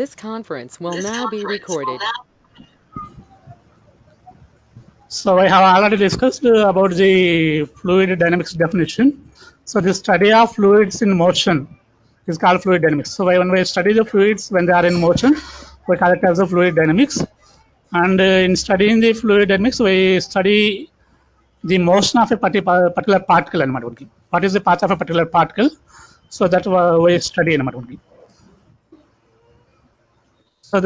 This conference will now be recorded. So I have already discussed about the fluid dynamics definition. So the study of fluids in motion is called fluid dynamics. So when we study the fluids when they are in motion, we call it as the fluid dynamics. And in studying the fluid dynamics, we study the motion of a particular particle. What is the path of a particular particle? So that we study. So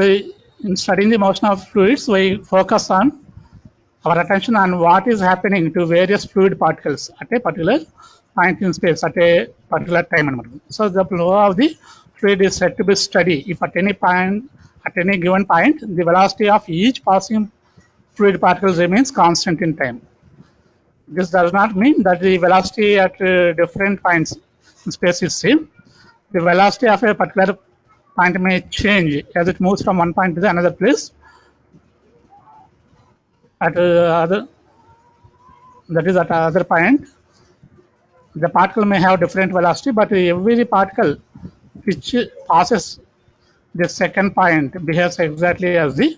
in studying the motion of fluids, we focus on our attention on what is happening to various fluid particles at a particular point in space at a particular time. So the flow of the fluid is said to be steady if at any point, at any given point, the velocity of each passing fluid particle remains constant in time. This does not mean that the velocity at different points in space is same. The velocity of a particular point may change as it moves from one point to the another place. At other point, the particle may have different velocity, but every particle which passes the second point behaves exactly as the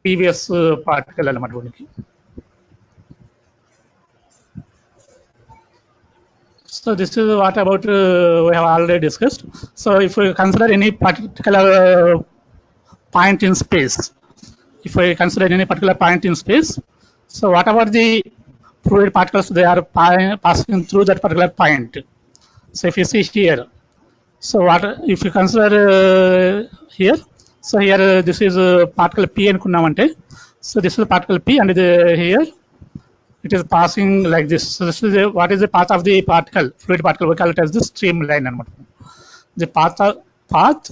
previous particle element. So this is what about we have already discussed. So if we consider any particular point in space, so whatever the fluid particles they are passing through that particular point. So if you see here, so what if you consider here, so here this is particle P and so this is particle P and here it is passing like this. So this is what is the path of the particle, fluid particle, we call it as the streamline. The path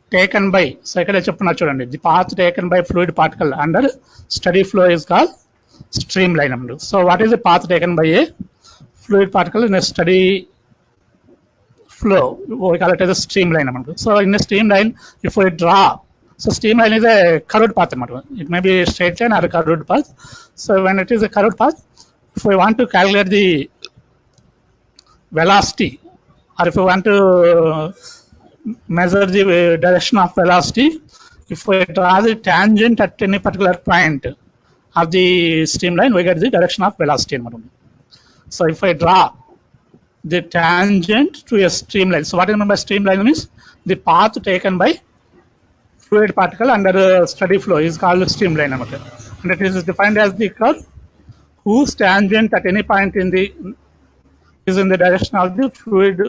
taken by, so the path taken by fluid particle under steady flow is called streamline. So what is the path taken by a fluid particle in a steady flow? We call it as a streamline. So in a streamline, if we draw, so streamline is a curved path. It may be a straight line or a curved path. So when it is a curved path, if we want to calculate the velocity, or if we want to measure the direction of velocity, if we draw the tangent at any particular point of the streamline, we get the direction of velocity. So if I draw the tangent to a streamline, so what I mean by streamline means the path taken by fluid particle under steady flow is called streamline, and it is defined as the curve whose tangent at any point is in the direction of the fluid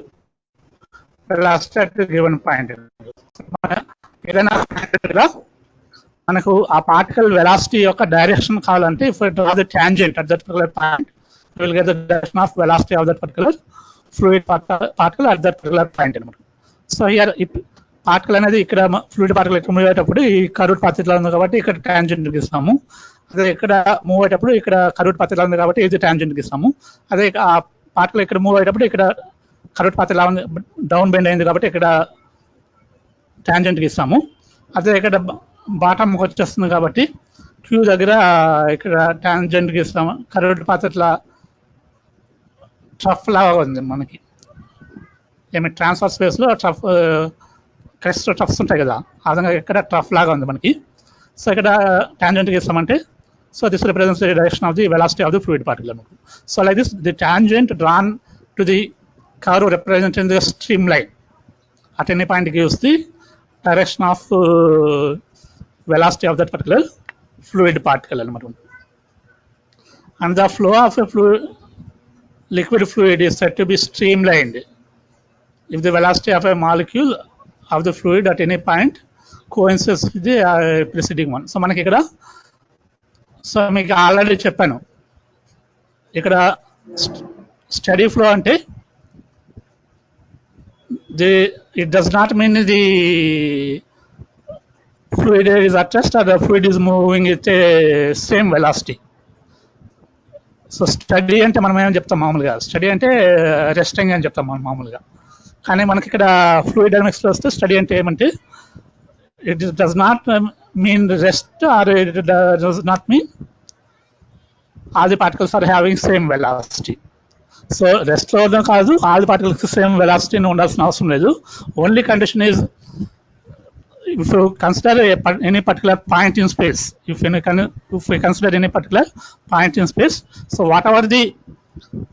velocity at a given point. మనకు ఆ particle velocity యొక్క direction కావాలంటే if we draw the tangent at that particular point, we will get the direction of velocity of that particular fluid particle at that particular point. So here particle అనేది ఇక్కడ fluid particle ఇక్కడ move అయ్యేటప్పుడు ఈ curved path ఇట్లా ఉంది కాబట్టి ఇక్కడ tangent గీస్తాము. అదే ఇక్కడ మూవ్ అయ్యేటప్పుడు ఇక్కడ కర్వ్డ్ పాత్ ఇలా ఉంది కాబట్టి ఇది ట్యాంజెంట్ గీస్తాము. అదే ఆ పార్టికల్ ఇక్కడ మూవ్ అయ్యేటప్పుడు ఇక్కడ కర్వ్డ్ పాత్ ఇలా ఉంది డౌన్ బెండ్ అయింది కాబట్టి ఇక్కడ ట్యాంజెంట్ గీస్తాము. అదే ఇక్కడ బాటమ్ వచ్చేస్తుంది కాబట్టి క్యూ దగ్గర ఇక్కడ ట్యాంజెంట్ గీస్తాము. కర్వ్డ్ పాత్ ఇట్లా ట్రఫ్ లాగా ఉంది మనకి, ఏమి ట్రాన్స్ఫర్ స్పేస్లో ట్రఫ్ క్రెస్ట్ ట్రఫ్స్ ఉంటాయి కదా, ఆ విధంగా ఇక్కడ ట్రఫ్ లాగా ఉంది మనకి. సో ఇక్కడ ట్యాంజెంట్ గీస్తామంటే so this represents the direction of the velocity of the fluid particle. So like this the tangent drawn to the curve representing the streamline at any point gives the direction of velocity of that particular fluid particle. And the flow of a liquid fluid is said to be streamlined if the velocity of a molecule of the fluid at any point coincides with the preceding one. So మనకి ఇక్కడ so మీకు already చెప్పాను, ఇక్కడ study flow అంటే it does not mean the fluid is at rest or the fluid is moving at a same velocity. So study అంటే మనం ఏమని చెప్తాం మామూలుగా, స్టడీ అంటే రెస్టింగ్ అని చెప్తాం మనం మామూలుగా. కానీ మనకి ఇక్కడ ఫ్లూయిడ్ డైనమిక్స్లో వస్తే స్టడీ అంటే ఏమంటే it does not mean rest or it does not mean all the particles are having same velocity. So రెస్ట్లో కాదు, ఆల్ పార్టికల్స్ సేమ్ వెలాసిటీని ఉండాల్సిన అవసరం లేదు. Only condition is if you consider any particular point in space, if we consider any particular point in space, so whatever the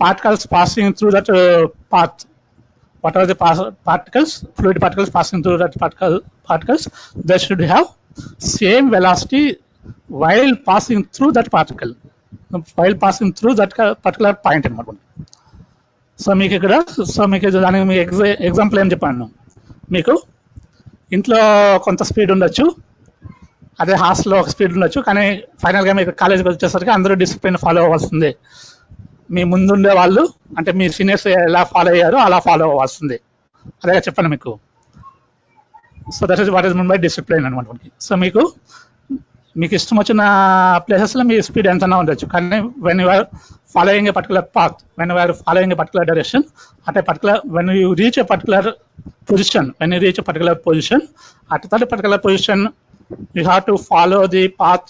particles passing through that path, whatever the fluid particles passing through that particles, they should have same velocity while passing through that particle, while passing through that particular point అనమాట. So మీకు ఇక్కడ దానికి మీ example ఏం చెప్పాను, మీకు ఇంట్లో కొంత speed ఉండొచ్చు, అదే హాస్టల్లో ఒక స్పీడ్ ఉండొచ్చు, కానీ ఫైనల్గా మీకు కాలేజీకి వచ్చేసరికి అందరూ డిసిప్లిన్ ఫాలో అవ్వాల్సిందే. మీ ముందుండే వాళ్ళు అంటే మీ సీనియర్స్ ఎలా ఫాలో అయ్యారో అలా ఫాలో అవ్వాల్సిందే. అదే చెప్పాను మీకు. So that is what is mean by discipline అనమాట. సో మీకు ఇష్టం వచ్చిన ప్లేసెస్లో మీ స్పీడ్ ఎంతైనా ఉండొచ్చు, కానీ when you are following a particular path, when you are following a particular direction, when you reach a particular position, at that particular position, you have to follow the path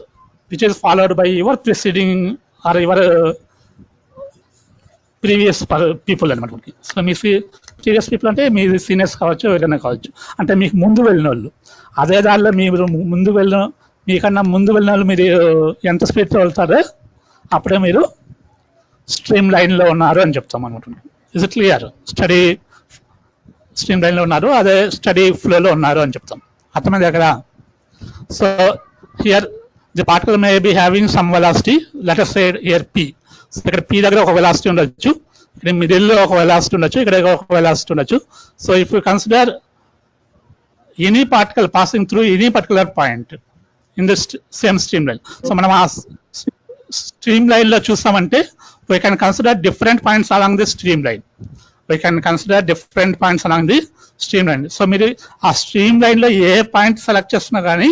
which is followed by your preceding or your previous people అనమాట. So మీ previous people అంటే మీ seniors కావచ్చు, ఎవరైనా కావచ్చు, అంటే మీకు ముందు వెళ్ళిన వాళ్ళు. అదే దారిలో మీకన్నా ముందు వెళ్ళిన వాళ్ళు మీరు ఎంత స్పీడ్తో వెళ్తారో అప్పుడే మీరు స్ట్రీమ్ లైన్లో ఉన్నారు అని చెప్తాం అనమాట. Is it clear? Study stream లైన్లో ఉన్నారు, అదే స్టడీ ఫ్లోలో ఉన్నారు అని చెప్తాం. అర్థమైంది అక్కడ? So here the particle may be having some velocity, let us say here P. ఇక్కడ పి దగ్గర ఒక వెలాసిటీ ఉండొచ్చు, ఇక్కడ మిడిల్లో ఒక వెలాసిటీ ఉండొచ్చు, ఇక్కడ ఒక వెలాసిటీ ఉండొచ్చు. So if you consider any particle passing through any particular point in the same stream line, so మనం ఆ స్ట్రీమ్ లైన్లో చూస్తామంటే we can consider different points along the streamline. So మీరు ఆ స్ట్రీమ్ లైన్లో ఏ పాయింట్ సెలెక్ట్ చేస్తున్నా కానీ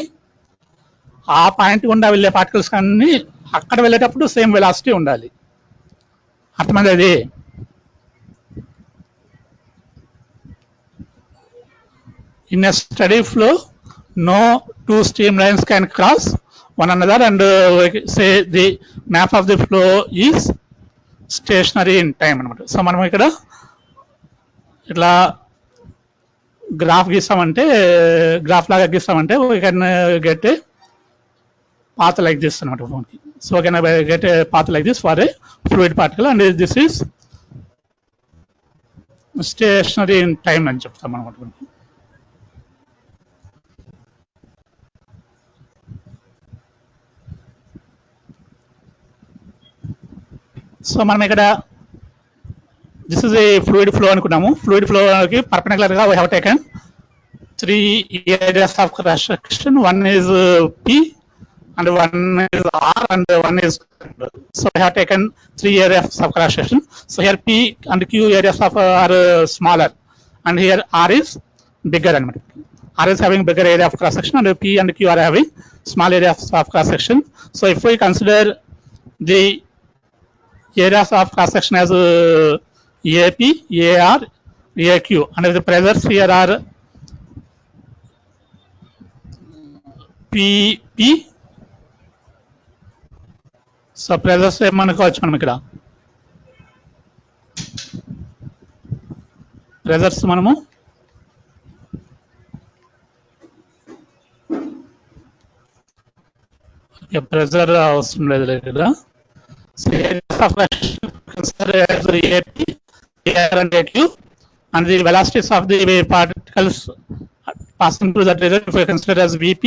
ఆ పాయింట్ గుండా వెళ్ళే పార్టికల్స్ కానీ అక్కడ వెళ్ళేటప్పుడు సేమ్ వెలాసిటీ ఉండాలి. అర్థమైంది అది? In a study flow no two streamlines can cross one another, and say the map of the flow is stationary in time అనమాట. సో మనం ఇక్కడ ఇట్లా గ్రాఫ్ లాగా గీస్తామంటే we can get a path like this అనమాట ఫోన్కి. So can get a path like this for a fluid particle, and this is stationary in time అని చెప్తాం అనమాట. సో మనం ఇక్కడ this is a fluid flow అనుకున్నాము. ఫ్లూయిడ్ ఫ్లోకి perpendicular గా we have taken 3 areas of cross section. One is P and one is R and one is, so we have taken 3 areas of cross section. So here P and Q areas of are smaller, and here R is bigger. R is having bigger area of cross section, and P and Q are having small areas of cross section. So if we consider the areas of cross section as AP, AR, AQ, and the pressures here are PP. So pressures ఏమనుకోవచ్చు మనం ఇక్కడ? Pressures మనము pressure అవసరం లేదు ఇక్కడ. AP, AR and AQ, and the velocities of the particles passing through that region if we consider as VP,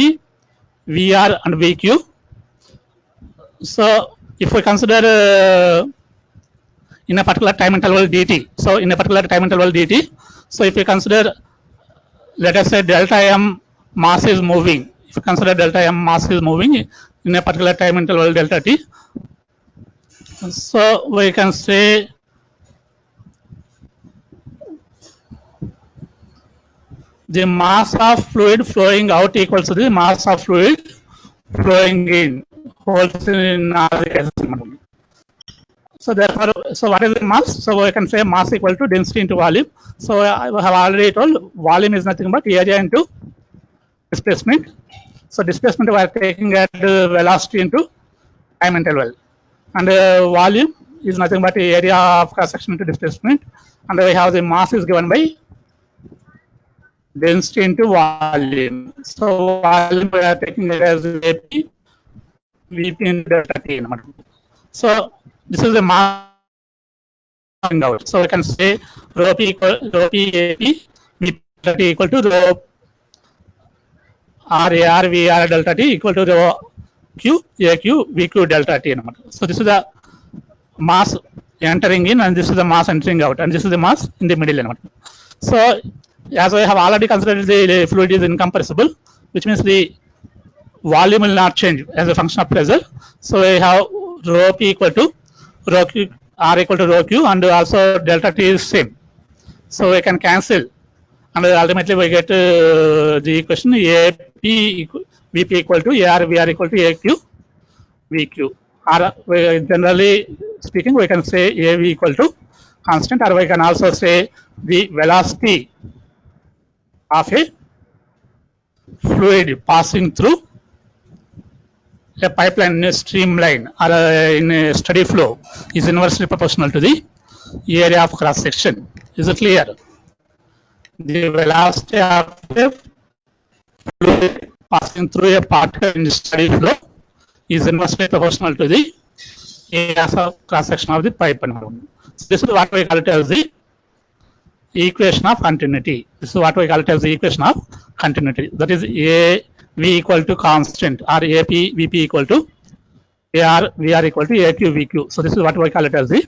VR and VQ. So if we consider in a particular time interval dt, so if we consider, let us say delta m mass is moving, if you consider delta m mass is moving in a particular time interval delta t, so we can say the mass of fluid flowing out equals to the mass of fluid flowing in, holds in all the cases. So therefore, so what is the mass? So we can say mass equal to density into volume. So I have already told volume is nothing but area into displacement. So displacement we are taking at velocity into time interval, and volume is nothing but the area of cross section into displacement, and we have the mass is given by density into volume. So volume we are taking it as AP, VP into delta T. So this is the mass out. So we can say rho P equal rho P AP, VP delta T equal to rho RAR VR delta T equal to rho Q AQ VQ delta T. So this is the mass entering in, and this is the mass entering out, and this is the mass in the middle. So as we have already considered, the fluid is incompressible, which means the volume will not change as a function of pressure. So we have rho P equal to rho Q, R equal to rho Q, and also delta T is same. So we can cancel, and ultimately we get the equation AP VP equal to AR VR equal to AQ VQ. Or generally speaking, we can say AV equal to constant, or we can also say the velocity of a fluid passing through a pipeline in a streamline or in a steady flow is inversely proportional to the area of cross section. Is it clear? The velocity of a fluid passing through a particle in steady flow is inversely proportional to the area of cross section of the pipe. So this is what we call it as the equation of continuity. This is what we call it as the equation of continuity. That is A V equal to constant, or AP VP equal to AR VR equal to AQ VQ. So this is what we call it as the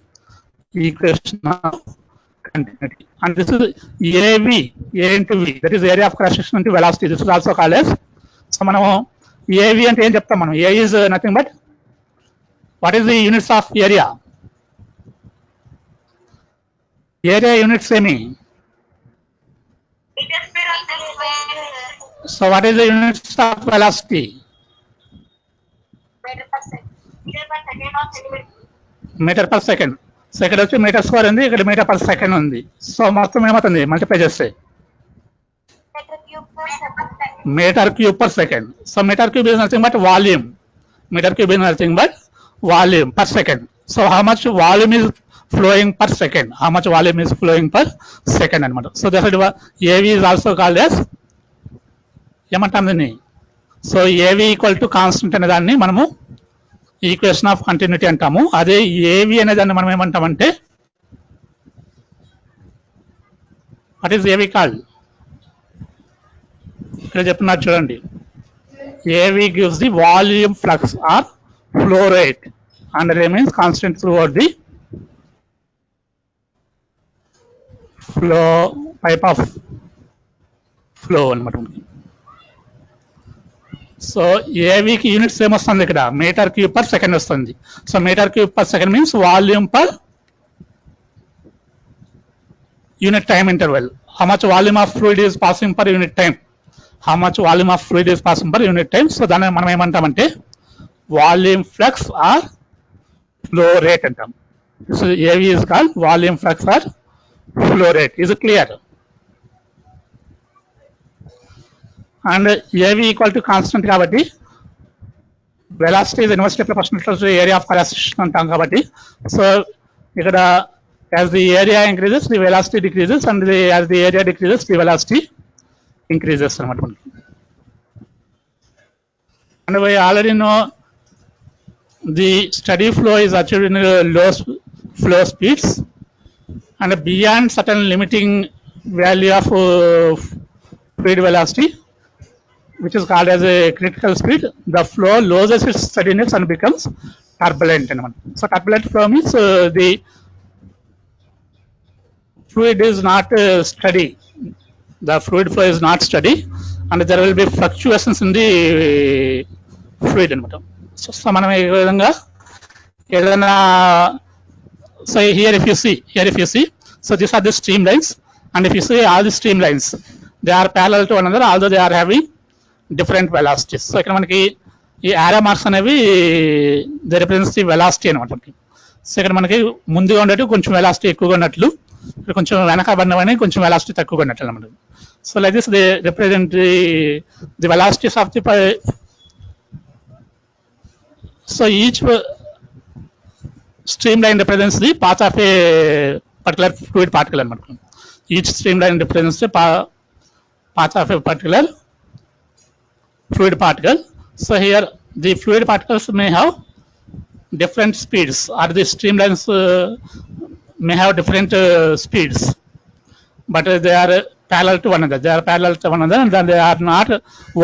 equation of continuity. And this is AV, A into V, that is area of cross section into velocity. This is also called as, so మనము AV అంటే ఏం చెప్తాం మనం? A is nothing but, what is the units of area? Area units semi. So what is the units of velocity? Meter per second. So ఇక్కడ వచ్చి metre square ఉంది, ఇక్కడ metre per second ఉంది. సో మొత్తం ఏమవుతుంది మల్టిప్లై చేస్తే meter cube per second. So meter cube is nothing but volume. Meter cube is nothing but volume per second. So how much volume is flowing per second? How much volume is flowing per second? So therefore AV is also called as ఏమంటాం దీన్ని? So AV equal to constant అనే దాన్ని మనము equation of continuity అంటాము. అదే AV అనే దాన్ని మనం ఏమంటామంటే, వాట్ ఈస్ AV కాల్డ్? ఇక్కడ చెప్తున్నారు చూడండి. AV gives the volume flux or flow rate and remains constant throughout the flow pipe of flow అన్నమాట. సో ఏవికి యూనిట్స్ ఏమొస్తుంది ఇక్కడ? మీటర్ క్యూబ్ పర్ సెకండ్ వస్తుంది. So metre cube per second means volume per unit time interval. How much volume of fluid is passing per unit time. How much volume of fluid is passing per unit time. So దాన్ని మనం ఏమంటామంటే volume flux or flow rate అంటాం. So AV is called volume flux or flow rate. Is clear? And AV equal to constant కాబట్టి velocity is inversely proportional to area of cross section అంటాం కాబట్టి, so ఇక్కడ as the area increases the velocity decreases, and as the area decreases the velocity increases అనమాట మనకి. And we already know the steady flow is achieved in low flow speeds, and beyond certain limiting value of fluid velocity, which is called as a critical speed, the flow loses its steadiness and becomes turbulent. So turbulent flow means the fluid is not steady. The fluid flow is not steady, and there will be fluctuations in the fluid. So మనం ఈ విధంగా ఏదైనా, so here if you see, so these are the streamlines, and if you see all the streamlines, they are parallel to one another, although they are having different velocities. So ఇక్కడ మనకి ఈ arrow marks అనేవి they represents the velocity అనమాట మనకి. So ఇక్కడ మనకి ముందుగా ఉండేవి కొంచెం వెలాసిటీ ఎక్కువగా ఉన్నట్లు, ఇక్కడ కొంచెం వెనకబడినవని కొంచెం వెలాసిటీ తక్కువగా ఉన్నట్లు అనమాట. So like this they represent the velocities of the so each streamline represents the path of a particular fluid particle అన్నమాట. Each streamline represents the path of a particular fluid particle. So here the fluid particles may have different speeds, or the streamlines may have different speeds, but they are parallel to one another. They are parallel to one another, and then they are not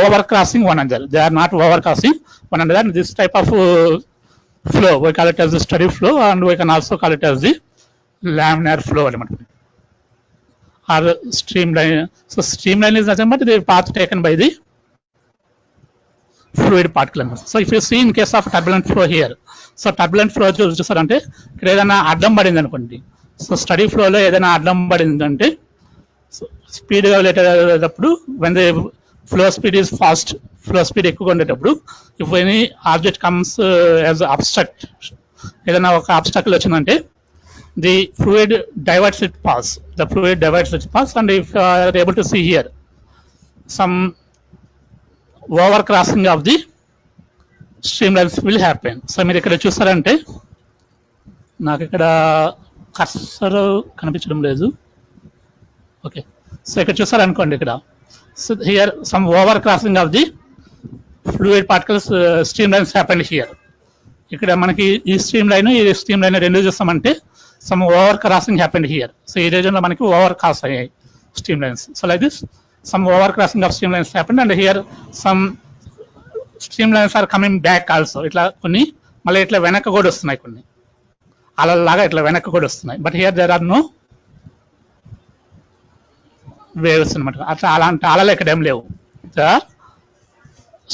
overcrossing one another. They are not overcrossing one another. And this type of flow, we call it as the steady flow, and we can also call it as the laminar flow element, or streamline. So streamline is nothing but the path taken by the fluid particle. So if you see in case of turbulent flow here, so turbulent flow చూసారంటే ఇక్కడ ఏదైనా అడ్డం పడింది అనుకోండి. So study ఫ్లోలో ఏదైనా అడ్డం పడిందంటే స్పీడ్గా వెళ్ళేటప్పుడు when the flow speed is fast, flow speed ఎక్కువగా ఉండేటప్పుడు if any object comes as obstruct, ఏదైనా ఒక అబ్స్ట్రక్ట్ వచ్చిందంటే the fluid diverts its path, the fluid diverts its path, and if you are able to see here some over crossing of the streamlines will happen. So మీరు ఇక్కడ చూస్తారంటే నాకు ఇక్కడ cursor కనిపించడం లేదు. Okay, so ఇక్కడ చూస్తారనుకోండి, ఇక్కడ so here some over crossing of the fluid particles streamlines happen here. ఇక్కడ మనకి ఈ స్ట్రీమ్ లైన్ రెండు చూస్తామంటే some over crossing happen here. So ఈ రీజన్లో మనకి ఓవర్ క్రాస్ అయ్యాయి stream lines. So like this some overcrossing of streamlines happened, and here some streamlines are coming back also. ఇట్లా కొన్ని మళ్ళీ ఇట్లా వెనక్కి కూడా వస్తున్నాయి, కొన్ని అలలాగా ఇట్లా వెనక్కి కూడా వస్తున్నాయి. But here there are no waves అనమాట. అట్లా అలాంటి అలలు ఇక్కడ ఏం లేవు. They are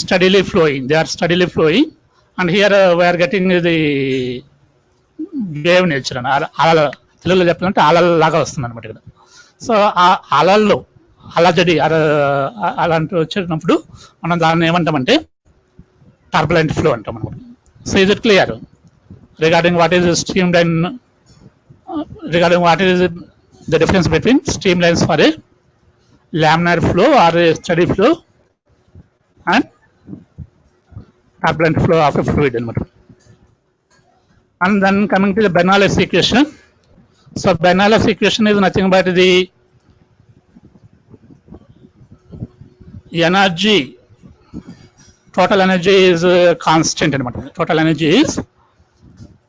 steadily flowing, and here we are getting the wave nature అని, అలల తెలుగులో చెప్పాలంటే అలలాగా వస్తుంది అనమాట ఇక్కడ. సో ఆ అలల్లో అలజడి అలాంటి వచ్చినప్పుడు మనం దాన్ని ఏమంటామంటే టర్బులెంట్ ఫ్లో అంటాం అనమాట. So is it clear regarding what is stream line, regarding what is the difference between stream lines for a laminar flow or a steady flow and turbulent flow of a fluid element. And then coming to the Bernoulli's equation. So Bernoulli's equation is nothing but the energy, total energy is constant. Total energy is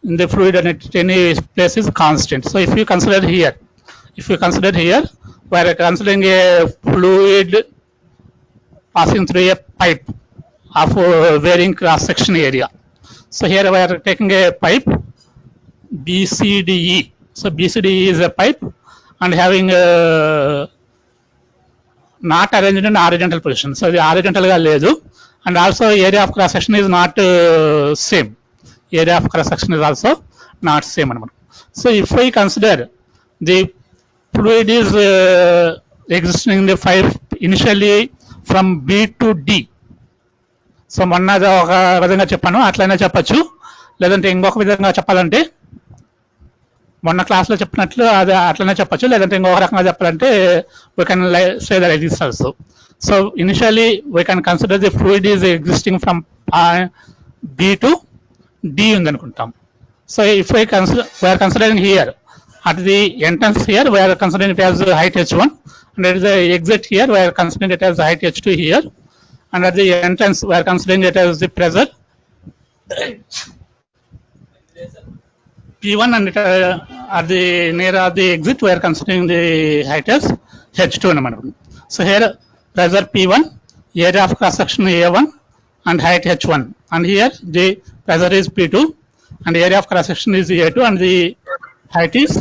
in the fluid and at any place is constant. So if you consider here, we are considering a fluid passing through a pipe of varying cross section area. So here we are taking a pipe BCDE. So BCDE is a pipe and having not arranged in horizontal position. So the horizontal ga ledu, and also area of cross section is not same. Area of cross section is also not same. So if we consider the fluid is existing in the pipe initially from B to D. So మొన్న ఒక విధంగా చెప్పాను, అట్లయినా చెప్పచ్చు, లేదంటే ఇంకొక విధంగా చెప్పాలంటే మొన్న క్లాస్లో చెప్పినట్లు అది అట్లనే చెప్పచ్చు, లేదంటే ఇంకొక రకంగా చెప్పాలంటే we can say that it is also. So initially we can consider the fluid is existing from B to D ఉందనుకుంటాం. So if we are considering here at the entrance here we are considering it as height h1, and at the exit here we are considering it as height h2 here, and at the entrance we are considering it as the pressure P1, and at the near of the exit we are considering the height as h2. So here pressure P1, area of cross section A1 and height h1, and here the pressure is P2 and area of cross section is A2 and the height is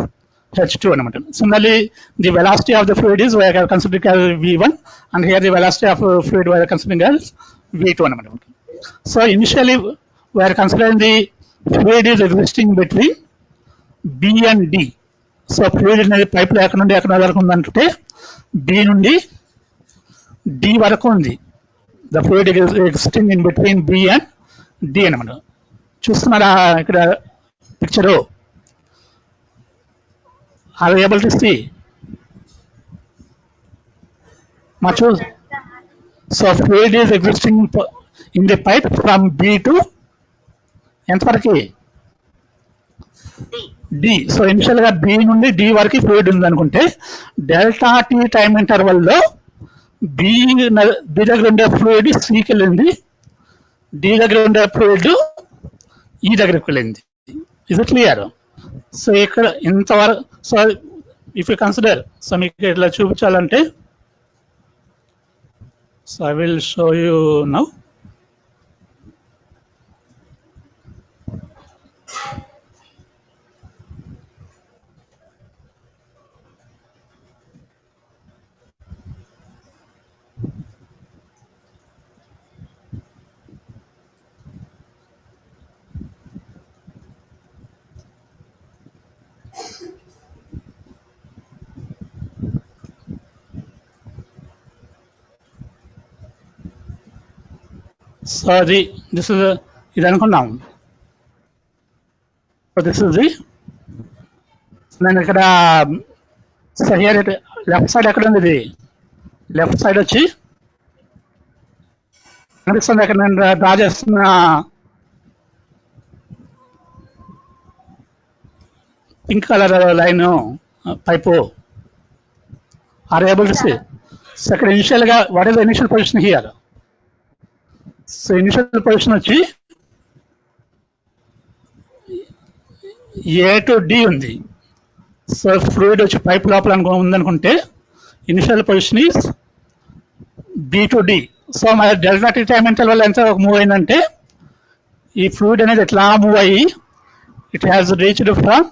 h2. Similarly, the velocity of the fluid is we are considering as v1, and here the velocity of fluid we are considering as v2. So initially we are considering the fluid is existing between B and D. So fluid అనేది pipe లో ఎక్కడ నుండి ఎక్కడ వరకు ఉందంటే B నుండి D వరకు ఉంది. The fluid is existing in between B and D అనమాట. చూస్తున్నారా ఇక్కడ picture? Are you able to see? Machos. So fluid is existing in the pipe from B to ఎంత వరకు? డి. సో ఇనిషియల్ గా B నుండి D వరకు fluid ఉంది అనుకుంటే డెల్టా టీ టైం ఇంటర్వల్ లో బి బి దగ్గర ఉండే ఫ్లూయిడ్ సికి వెళ్ళింది, డి దగ్గర ఉండే ఫ్లూయిడ్ ఈ దగ్గరికి వెళ్ళింది. Is it clear? సో ఇక్కడ ఇంతవరకు, so if you consider, so మీకు ఇట్లా చూపించాలంటే, so I will show you now. So this is ఇది అనుకున్నాం. సో దిస్ ఇస్ ది, నేను ఇక్కడ హియర్ లెఫ్ట్ సైడ్ ఎక్కడ ఉంది? ఇది లెఫ్ట్ సైడ్ వచ్చి కనిపిస్తుంది అక్కడ నేను డ్రా చేస్తున్న pink colour line pipe. Are able to see? So ఇక్కడ ఇనిషియల్ గా what is the initial position here? So initial position వచ్చి ఏ టు డి ఉంది. సో ఫ్లూయిడ్ వచ్చి పైప్ లోపల ఉందనుకుంటే initial position is B to D. So మరి delta T time interval ఎంత move అయిందంటే ఈ ఫ్లూయిడ్ అనేది ఎట్లా మూవ్ అయ్యి it has reached from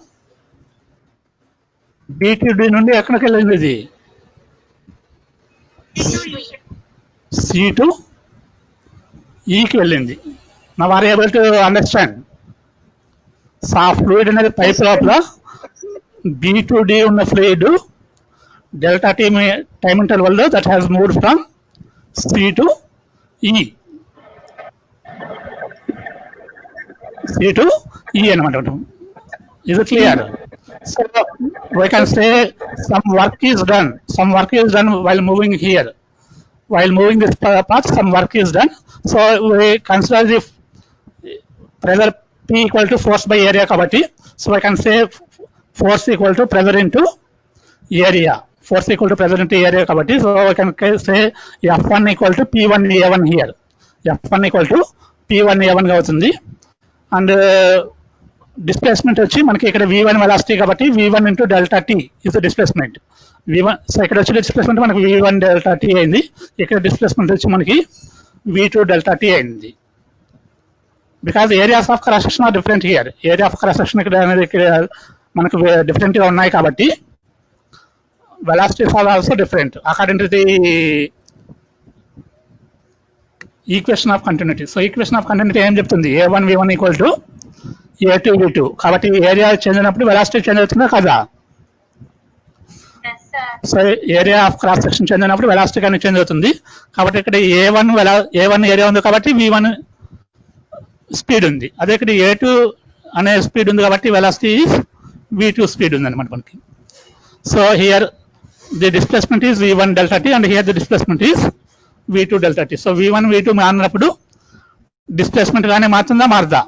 B to D నుండి ఎక్కడికి వెళ్ళింది? ఇది సి టు ఈకి వెళ్ళింది. నా are able to understand? So ఆ ఫ్లూయిడ్ అనేది పైప్ లోపల బి టు డి ఉన్న fluid delta T time interval లో that has moved from C to E, C to E అనమాట. Is it clear? So we can say some work is done, some work is done while moving here. While moving this path, some work is done. So we consider the pressure P equal to force by area kabatti. So I can say force equal to pressure into area. Force equal to pressure into area kabatti. So I can say F1 equal to P1 A1 here. F1 equal to P1 A1 ga avutundi. And displacement వచ్చి మనకి ఇక్కడ V1 velocity కాబట్టి V1 into delta T is the displacement. V1, so ఇక్కడ వచ్చి displacement మనకి V1 delta T అయింది, ఇక్కడ displacement వచ్చి మనకి V2 డెల్టా టీ అయింది. Because areas of cross section are different here. Area of cross section ఇక్కడ అనేది ఇక్కడ మనకు డిఫరెంట్ గా ఉన్నాయి కాబట్టి velocities are also different according to the equation of continuity. So equation of continuity ఏం చెప్తుంది? A1 V1 equal to A2 V2. కాబట్టి ఏరియా చేంజ్ అయినప్పుడు వెలాసిటీ చేంజ్ అవుతుందా కదా? So area of cross section change అయినప్పుడు వెలాసిటీ కానీ change అవుతుంది. కాబట్టి ఇక్కడ A1 ఏరియా ఉంది కాబట్టి V1 స్పీడ్ ఉంది, అదే ఇక్కడ A2 అనే స్పీడ్ ఉంది కాబట్టి వెలాసిటీ V2 స్పీడ్ ఉంది అనమాట మనకి. So here the displacement is V1 delta T and here the displacement is V2 delta tea. So V1 V2 మారినప్పుడు డిస్ప్లేస్మెంట్ గానే మారుతుందా మారదా?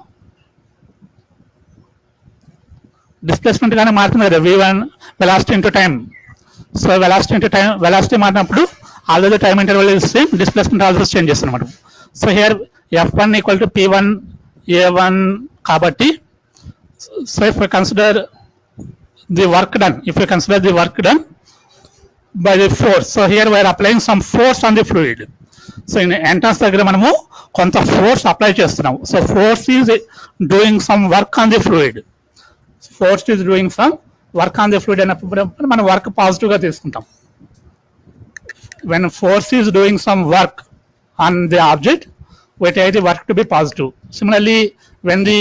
డిస్ప్లేస్మెంట్ గానే మారుతుంది కదా, V1 velocity into time. So velocity into time, velocity మారినప్పుడు already time interval is same, displacement also change చేస్తుంది అనమాట. So here F1 equal to P1 A1 కాబట్టి, so if you consider the work done, if you consider the work done by the force, so here we are applying some force on the fluid. So entrance దగ్గర మనము కొంత force apply చేస్తున్నాము. So force is doing some work on the fluid. Force is doing some work on the fluid అయినప్పుడు మనం work positive గా తీసుకుంటాం. When force is doing some work on the object, we take the work to be positive. Similarly, when the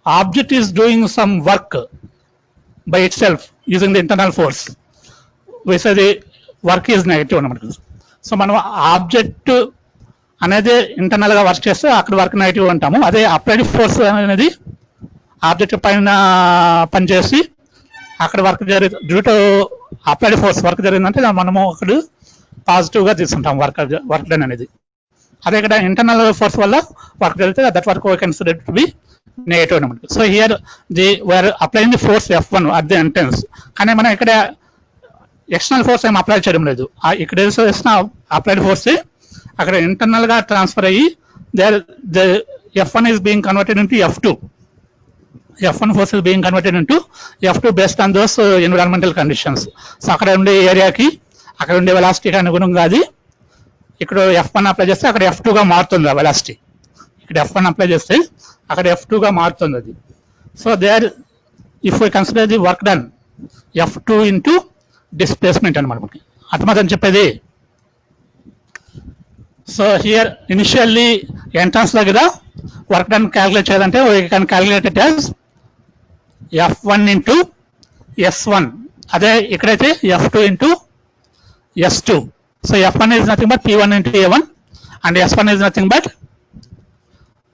object is doing some work by itself using the internal force, we say the work is negative అన్నమాట. So మనం object అనేది internal గా work చేస్తే అక్కడ work negative అంటాము. అదే applied force అనేది object పైన పనిచేసి అక్కడ వర్క్ జరిగింది, due to applied force work జరిగిందంటే మనము అక్కడ పాజిటివ్ గా తీసుకుంటాం వర్క్ డన్ అనేది. అదే ఇక్కడ ఇంటర్నల్ ఫోర్స్ వల్ల వర్క్ జరిగితే that work we consider to be negative అనమాట. So here we are applying the force F1 at the entrance, కానీ మనం ఇక్కడ ఎక్స్టర్నల్ ఫోర్స్ ఏం అప్లై చేయడం లేదు. ఇక్కడ వేసిన అప్లైడ్ ఫోర్స్ అక్కడ ఇంటర్నల్ గా ట్రాన్స్ఫర్ అయ్యి F1 is being converted into F2. F1 force is being converted into F2 based on those environmental conditions. So అక్కడ ఉండే ఏరియాకి అక్కడ ఉండే వెలాసిటీకి అనుగుణంగా అది ఇక్కడ F1 అప్లై చేస్తే అక్కడ F2 గా మారుతుంది ఆ వెలాసిటీ. ఇక్కడ F1 అప్లై చేస్తే అక్కడ F2 గా మారుతుంది అది. So there if we consider the work done F2 into displacement అనమాట. మనకి అర్థమవుతుందని చెప్పేది. సో హియర్ ఇనిషియల్లీ ఎంట్రన్స్ దగ్గర వర్క్ డన్ క్యాలిక్యులేట్ చేయాలంటే we can calculate it as F1 into S1. అదే ఇక్కడైతే F2 into S2. So F1 is nothing but P1 into A1 and S1 is nothing but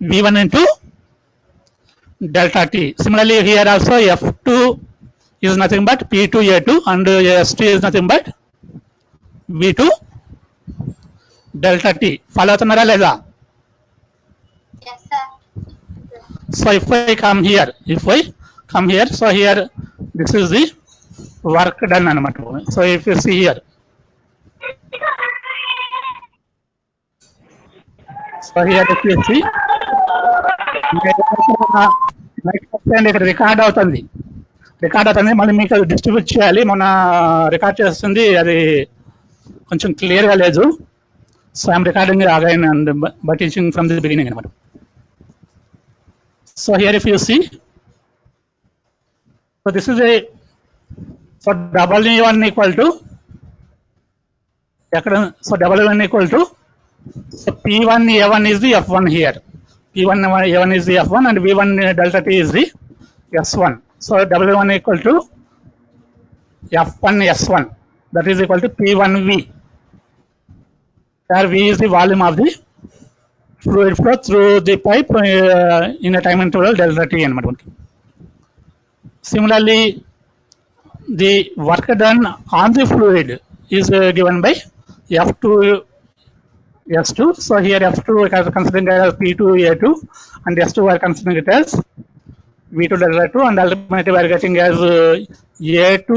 V1 into delta T. Similarly here also F2 is nothing but P2 A2 and S2 is nothing but V2 delta T. Follow అవుతున్నారా లేదా? Yes, sir. So if I come here, so here this is the work done అనమాట. So if you see here, so here if you see, ఇక్కడ record అవుతుంది మళ్ళీ మీకు distribute చేయాలి. మొన్న record చేస్తుంది అది కొంచెం క్లియర్గా లేదు. So I'm recording again and but teaching from the beginning అనమాట. So here if you see, so this is a so W1 equal to ఎక్కడ, so W1 equal to so P1 A1 is the F1 here. P1 A1 is the F1 and V1 delta T is the S1. So W1 equal to F1 S1, that is equal to P1V. Where V is the volume of the fluid flow through the pipe in a time interval delta T అనమాట. Similarly, the work done on the fluid is given by F2 S2. So here F2 we are considering as P2 A2 and S2 we are considering it as V2 delta 2 and ultimately we are getting as A2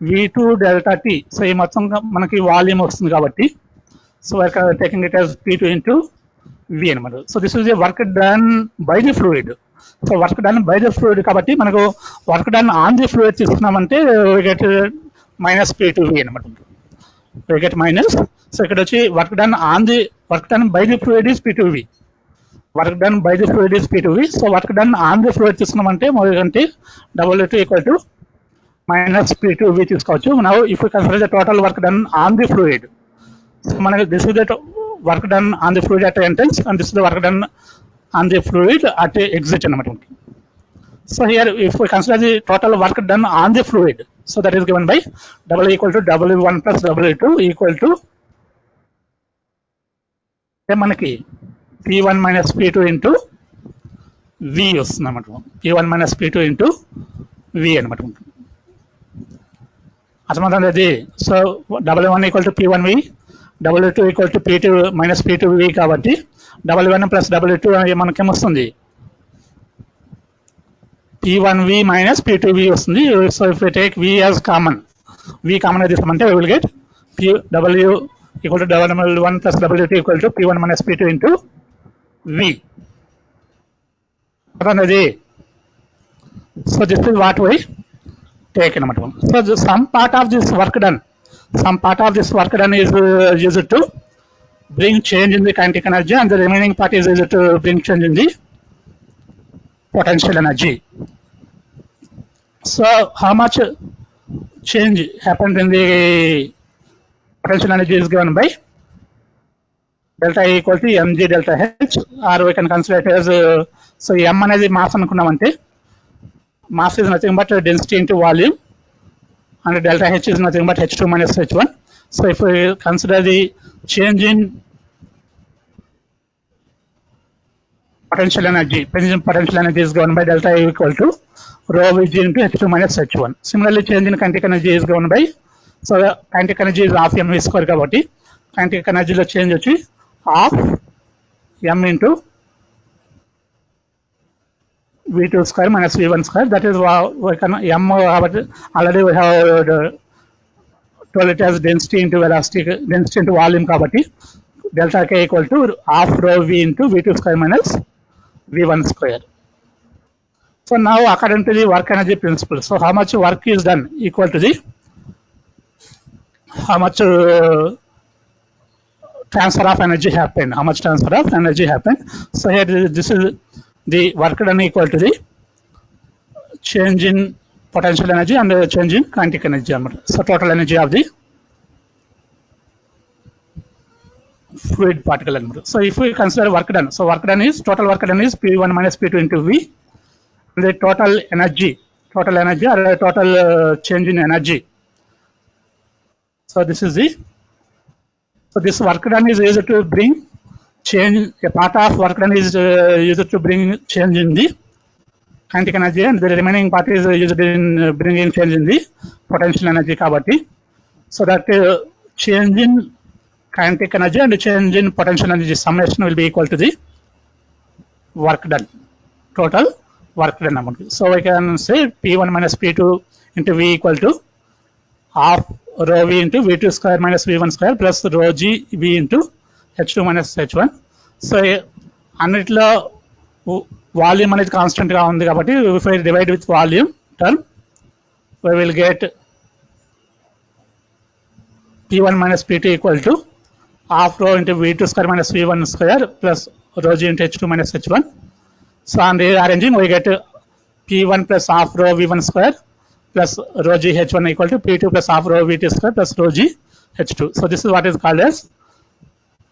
V2 delta T. So ఈ మొత్తం మనకి volume వస్తుంది కాబట్టి so we are taking it as P2 into V అనమాట. So this is a work done by the fluid. So work done by the fluid కాబట్టి మనకు work done on the fluid తీసుకున్నామంటే we get minus P2V అనమాట. We get minus. So ఇక్కడ వచ్చి work done by the fluid is P2V. Work done by the fluid is P2V. So work done on the fluid తీసుకున్నామంటే మొదటి W2 equal to minus P2V తీసుకోవచ్చు. Now if we consider the total work done on the fluid, so మనకి this is the work done on the fluid at entrance and this is the work done on the fluid at exit అనమాట. So here if we consider the total work done on the fluid, so that is given by W equal to W1 plus W2 equal to మనకి P1 minus P2 into V వస్తుంది అనమాట. P1 minus P2 into V అనమాట. అర్థమవుతుంది. So W1 equal to P1V, W2 equal to P2 minus P2V కాబట్టి W1 plus W2 మనకేమొస్తుంది P1V minus P2V వస్తుంది. So if we take V as common, V common గా తీసుకుంటే we will get W equal to W1 plus W2 equal to P1 minus P2 into V. So this is what we take అనమాట. So some part of this work done is used to bring change in the kinetic energy and the remaining part is used to bring change in the potential energy. So how much change happened in the potential energy is given by delta E equal to mg delta h, or we can consider it as so m అనేది mass అనుకున్నామంటే mass is nothing but density into volume and delta h is nothing but h2 minus h1. So if we consider the change in potential energy is given by delta E equal to rho Vg into h2 minus h1. Similarly change in kinetic energy is given by, so kinetic energy is half mv square కాబట్టి kinetic energy లో change వచ్చి half m into v2 square minus v1 square. That is why we can m already we have told it as density into velocity, density into volume kabatti delta k equal to half rho v into v2 square minus v1 square. So now according to the work energy principle, so how much work is done equal to the how much transfer of energy happened, how much transfer of energy happened. So here this is the work done equal to the change in potential energy and change in kinetic energy. So total energy of the fluid particle. So if we consider work done, so work done is total work done is P1 minus P2 into V. The total energy or total change in energy. So this is the, so this work done is used to bring change, a part of work done is used to bring change in the kinetic energy, and the remaining part is used in bringing change in the potential energy kabatti. So that change in kinetic energy and change in potential energy summation will be equal to the work done, total work done amount. So we can say P1 minus P2 into V equal to half rho V into V2 square minus V1 square plus rho G V into H2 minus H1. So అన్నిట్లో volume అనేది constant గా ఉంది కాబట్టి if I divide with volume term we will get P1 minus P2 equal to half rho into V2 square minus V1 square plus rho G into H2 minus H1. So on rearranging we get P1 plus half rho V1 square plus rho G H1 equal to P2 plus half rho V2 square plus rho G H2. So this is what is called as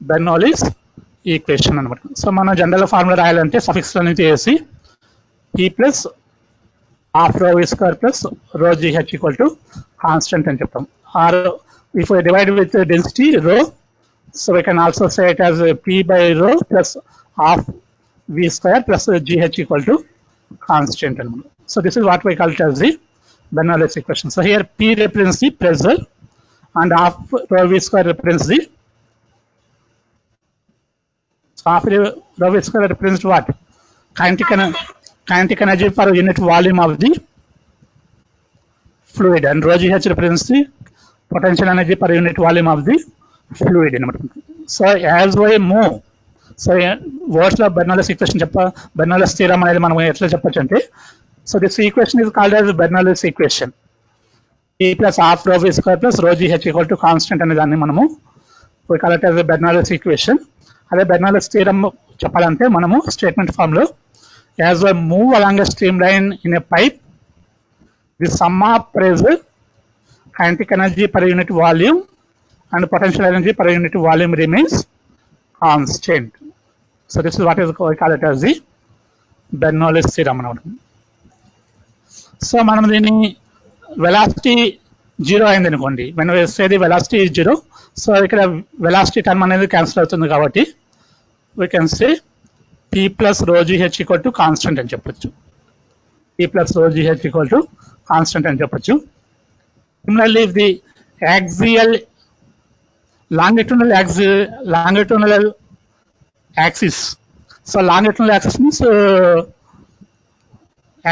Bernoulli's equation అనమాట. So మనం general formula రాయాలంటే suffix అనేది చేసి P plus half rho V square plus rho G H equal to constant అని చెప్తాం. Or if we divide with density rho, so we can also say it as P by rho plus half V square plus GH equal to constant. So this is what we call it as the Bernoulli's equation. So here P represents the pressure and half rho V square represents the, so half rho V square represents what? Kinetic energy per unit volume of the fluid, and rho GH represents the potential energy per unit volume of the fluid. So as we move, so words లో బెర్నౌల్లిస్ equation బెర్నౌల్లిస్ theorem అనేది మనం ఎట్లా చెప్పొచ్చు అంటే, so this equation is called as Bernoulli's equation. P plus half rho V square plus rho GH equal to constant అనే దాన్ని మనము we call it as a Bernoulli's equation. అదే బెర్నౌల్లిస్ థీరం చెప్పాలంటే మనము స్టేట్మెంట్ ఫామ్ లో as we move along a streamline in a pipe, the sum of pressure, kinetic energy per unit volume and potential energy per unit volume remains constant. So this is what is we call it as the Bernoulli's theorem. So మనం దీన్ని velocity zero అయింది అనుకోండి, when we say the velocity is zero, so ఇక్కడ velocity term అనేది cancel అవుతుంది కాబట్టి we can say P plus rho GH equal to constant అని చెప్పొచ్చు. P plus rho GH equal to constant అని చెప్పొచ్చు. Similarly, if the axial longitudinal axis, so longitudinal axis means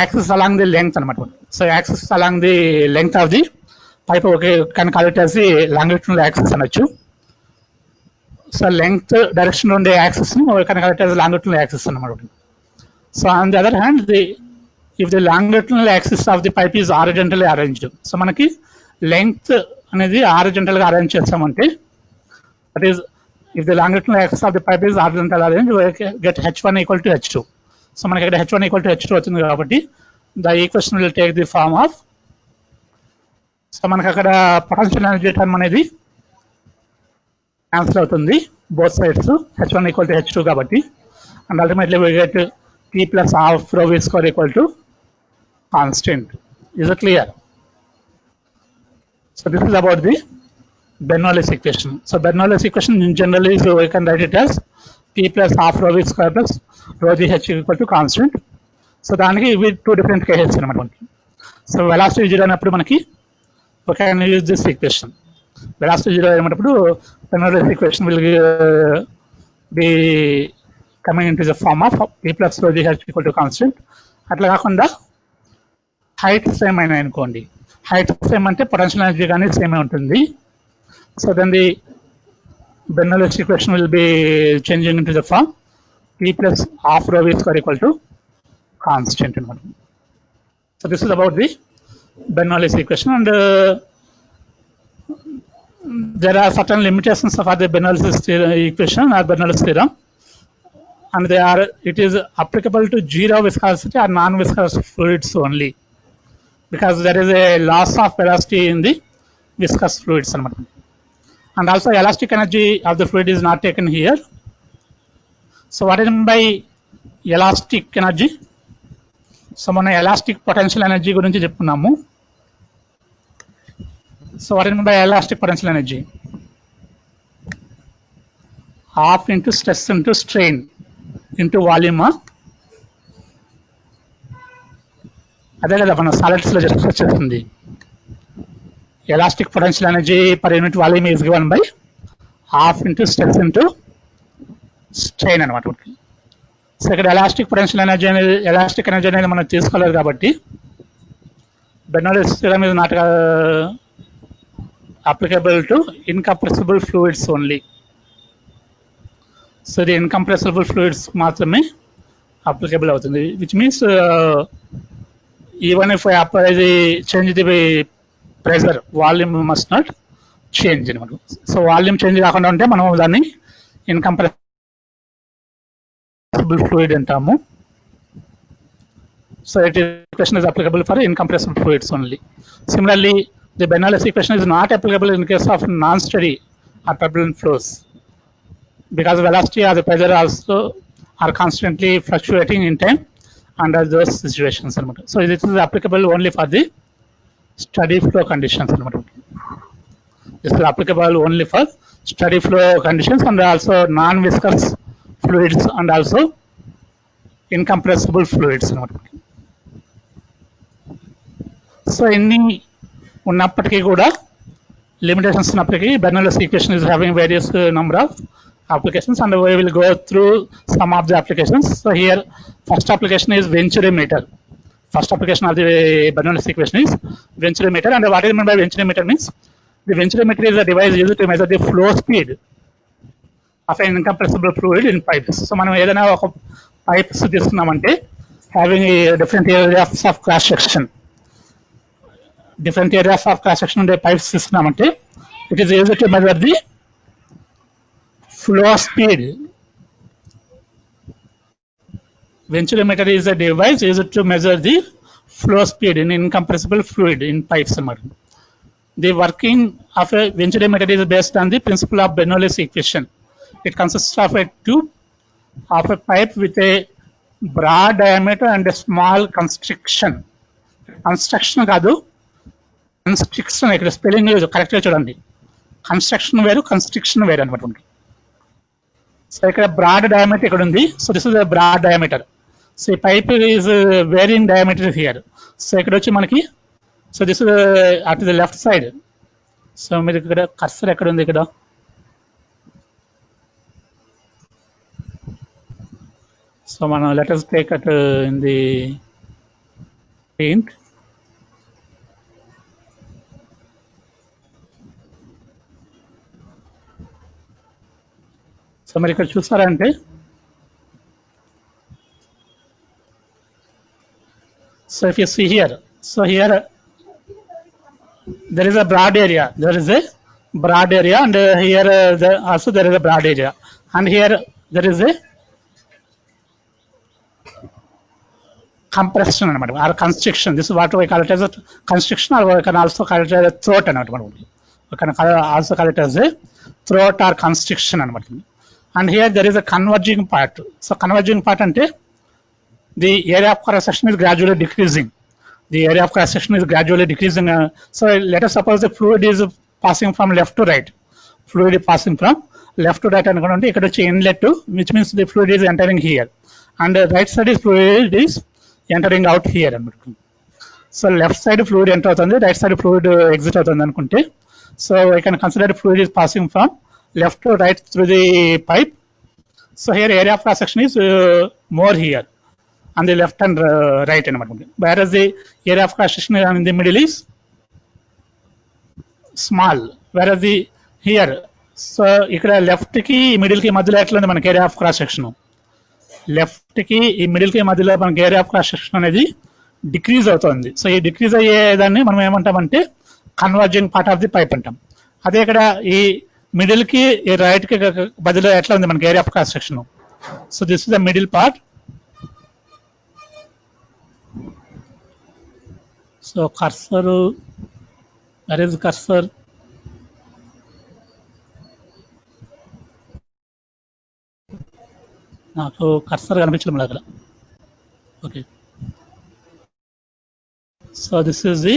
axis along the length అనమాట. So axis along the length of the pipe, okay, can call it as the longitudinal axis అనొచ్చు. So length direction ఉండే axis ని we can call it as longitudinal axis అనమాట. So on the other hand, if the longitudinal axis of the pipe is horizontally arranged, so మనకి length అనేది horizontal గా arrange చేస్తామంటే, that is if the longitudinal axis of the pipe is horizontal arranged, we get H1 equal to H2. So మనకి ఇక్కడ H1 equal to H2 వచ్చింది కాబట్టి the equation will take the form of, so మనకి అక్కడ potential energy term అనేది cancel అవుతుంది both sides, H1 equal to H2 కాబట్టి, and ultimately we get P plus half rho V square equal to constant. Is it clear? So this is about the Bernoulli's equation. So Bernoulli's equation in general is, we can write it as P plus half rho V square plus rho GH equal to constant. So దానికి ఇవి two different cases అనమాట మనకి. So velocity zero అయినప్పుడు మనకి we can use this equation. Velocity zero అయినప్పుడు Bernoulli's equation will be coming into the form of p plus rho g h equal to constant. అట్లా కాకుండా height same అయినా అనుకోండి, height same అంటే potential energy కానీ సేమే ఉంటుంది. So then the Bernoulli's equation will be changing into the form p plus half rho v square equal to constant. So this is about the Bernoulli's equation, and there are certain limitations of the Bernoulli's equation or Bernoulli's theorem, and it is applicable to zero viscosity or non-viscous fluids only, because there is a loss of velocity in the viscous fluids. And also elastic energy of the fluid is not taken here. So what is meant by elastic energy? So మన elastic potential energy గురించి చెప్పుకున్నాము. So what is meant by elastic potential energy? Half into stress into strain into volume. అదే కదా మన solids లో discuss చేస్తుంది. Elastic potential energy per unit volume is given by half into stress into strain అనమాట. So ఇక్కడ elastic potential energy అనేది elastic energy అనేది మనం తీసుకోలేదు కాబట్టి Bernoulli's theorem is not applicable to incompressible fluids only. So ఇది incompressible fluids మాత్రమే applicable అవుతుంది, which means even if I apply the change the pressure, volume must not change. So volume change కాకుండా ఉంటే మనం దాన్ని incompressible fluid అంటాము. So it is equation is applicable for incompressible fluids only. Similarly, the Bernoulli's equation is not applicable in case of non-steady or turbulent flows, because velocity or the pressure also are constantly fluctuating in time under those situations. So this is applicable only for the steady flow conditions. This is applicable only for steady flow conditions and also non-viscous fluids and also incompressible fluids. So any ఉన్నప్పటికీ కూడా limitations ఉన్నప్పటికీ Bernoulli's equation is having various number of applications, and we will go through some of the applications. So here first application is venturimeter. First application of the Bernoulli's equation is venturimeter, and what is meant by venturimeter means the venturimeter is a device used to measure the flow speed of an incompressible fluid in pipes. So మనం ఏదైనా ఒక pipes తీసుకున్నామంటే having different areas of cross section, different areas of cross section ఉండే pipes తీసుకున్నామంటే it is used to measure the flow speed. Venturimeter is a device used to measure the flow speed in incompressible fluid in pipes. The working of a venturimeter is based on the principle of Bernoulli's equation. It consists of a tube of a pipe with a broad diameter and a small constriction. Construction కాదు, constriction. ఇక్కడ spelling కరెక్ట్గా చూడండి, construction వేరు constriction వేరు అనమాట. So ఇక్కడ broad diameter ఇక్కడ ఉంది. So this is broad diameter. So ఈ pipe is varying diameter here. So ఇక్కడ వచ్చి మనకి so this at the left side. So మీరు ఇక్కడ కర్సర్ ఎక్కడ ఉంది ఇక్కడ? సో మనం let us take it in the paint. So మీరు ఇక్కడ చూస్తారంటే so if you see here, so here there is a broad area, and here also there is a broad area, and here there is a compression or constriction. This is what we call it as a constriction, or we can also call it as a throat. We can also call it as a throat or constriction. And here there is a converging part. So converging part ante the area of cross section is gradually decreasing. The area of cross section is gradually decreasing. So let us suppose the fluid is passing from left to right. Fluid is passing from left to right anukonte ikkada vachi inlet to, which means the fluid is entering here, and the right side is fluid is entering out here. So left side fluid enter avutundi, right side fluid exit avutundi anukunte, so I can consider the fluid is passing from left to right through the pipe, So here area of cross section is more here on the left and right anamata. Whereas the area of cross section in the middle is small. Whereas the here, so ikkada left ki middle ki madhyalo etla undi manaki area of cross section. Left ki ee middle ki madhyalo manaki area of cross section anedi decrease avutundi. So ee decrease ayye danni manam em antamante converging part of the pipe antam. Ade ikkada ee middle ki ee right ki madhyalo etla undi manaki area of cross section. So this is the middle part. So cursor, where is cursor? నాకు cursor కనిపించడం లేదు. Okay, so this is the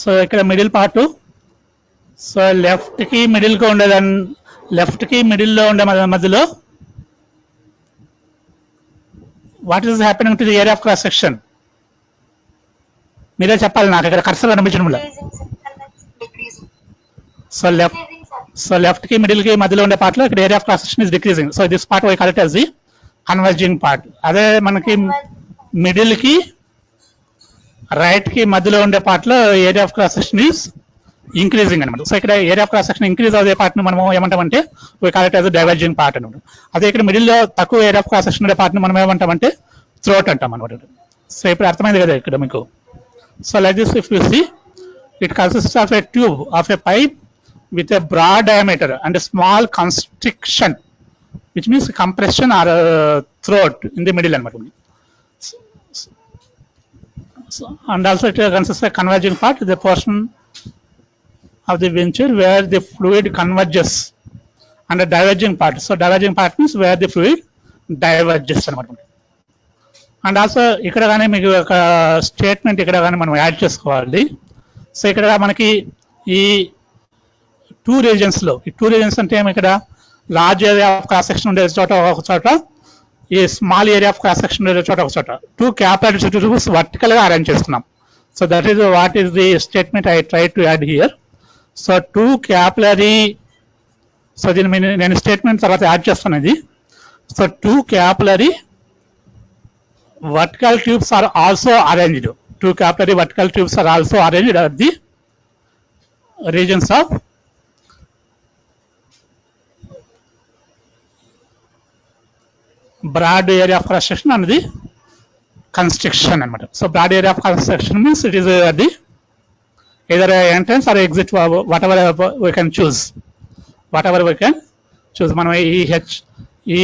so ఇక్కడ middle part. So left కి middle కి ఉండేదాన్ని, left కి middle లో ఉండే మధ్యలో what is happening to the area of cross section? మీరే చెప్పాలి, నాకు ఇక్కడ కర్సర్ కనిపించడం లేదు. సో లెఫ్ట్ కి మిడిల్ కి మధ్యలో ఉండే పార్ట్ లో ఇక్కడ area of cross section is decreasing. So this part we call it as the converging part. అదే మనకి మిడిల్ కి రైట్ కి మధ్యలో ఉండే పార్ట్ లో area of cross section is increasing అనమాట. సో ఇక్కడ area of cross section increase అయ్యే పార్ట్ ని మనం ఏమంటామంటే we call it as diverging part అనమాట. అదే ఇక్కడ మిడిల్ లో తక్కువ ఏరియా ఆఫ్ క్రాస్ సెక్షన్ ఉండే పార్ట్ ని మనం ఏమంటామంటే థ్రోట్ అంటాం అనమాట. సో ఇప్పుడు అర్థమైంది కదా ఇక్కడ మీకు. So like this if you see, it consist of a tube of a pipe with a broad diameter and a small constriction, which means compression or throat in the middle anamata. So, and also it consists of a converging part, the portion of the venture where the fluid converges, and a diverging part. So diverging part means where the fluid diverges anamata. And also ikkada gaane meeku oka statement ikkada gaane manam add chesukovali. So ikkada manaki ee two regions లో, ఈ two regions అంటే ఏమి, ఇక్కడ large area of cross section ఉండే చోట ఒక చోట, ఈ small area of cross section ఉండే చోట ఒక చోట, టూ క్యాపిలరీ ట్యూబ్స్ వర్టికల్ గా అరేంజ్ చేస్తున్నాం. So that is what is the statement I try to add here. So two capillary, so దీన్ని నేను స్టేట్మెంట్ తర్వాత యాడ్ చేస్తాను ఇది. So two capillary vertical tubes are also arranged, two capillary vertical tubes are also arranged at the regions of broad area of cross section and the constriction anamata. So broad area of cross section means it is the either entrance or exit, whatever we can choose, whatever we can choose. మనం ఈ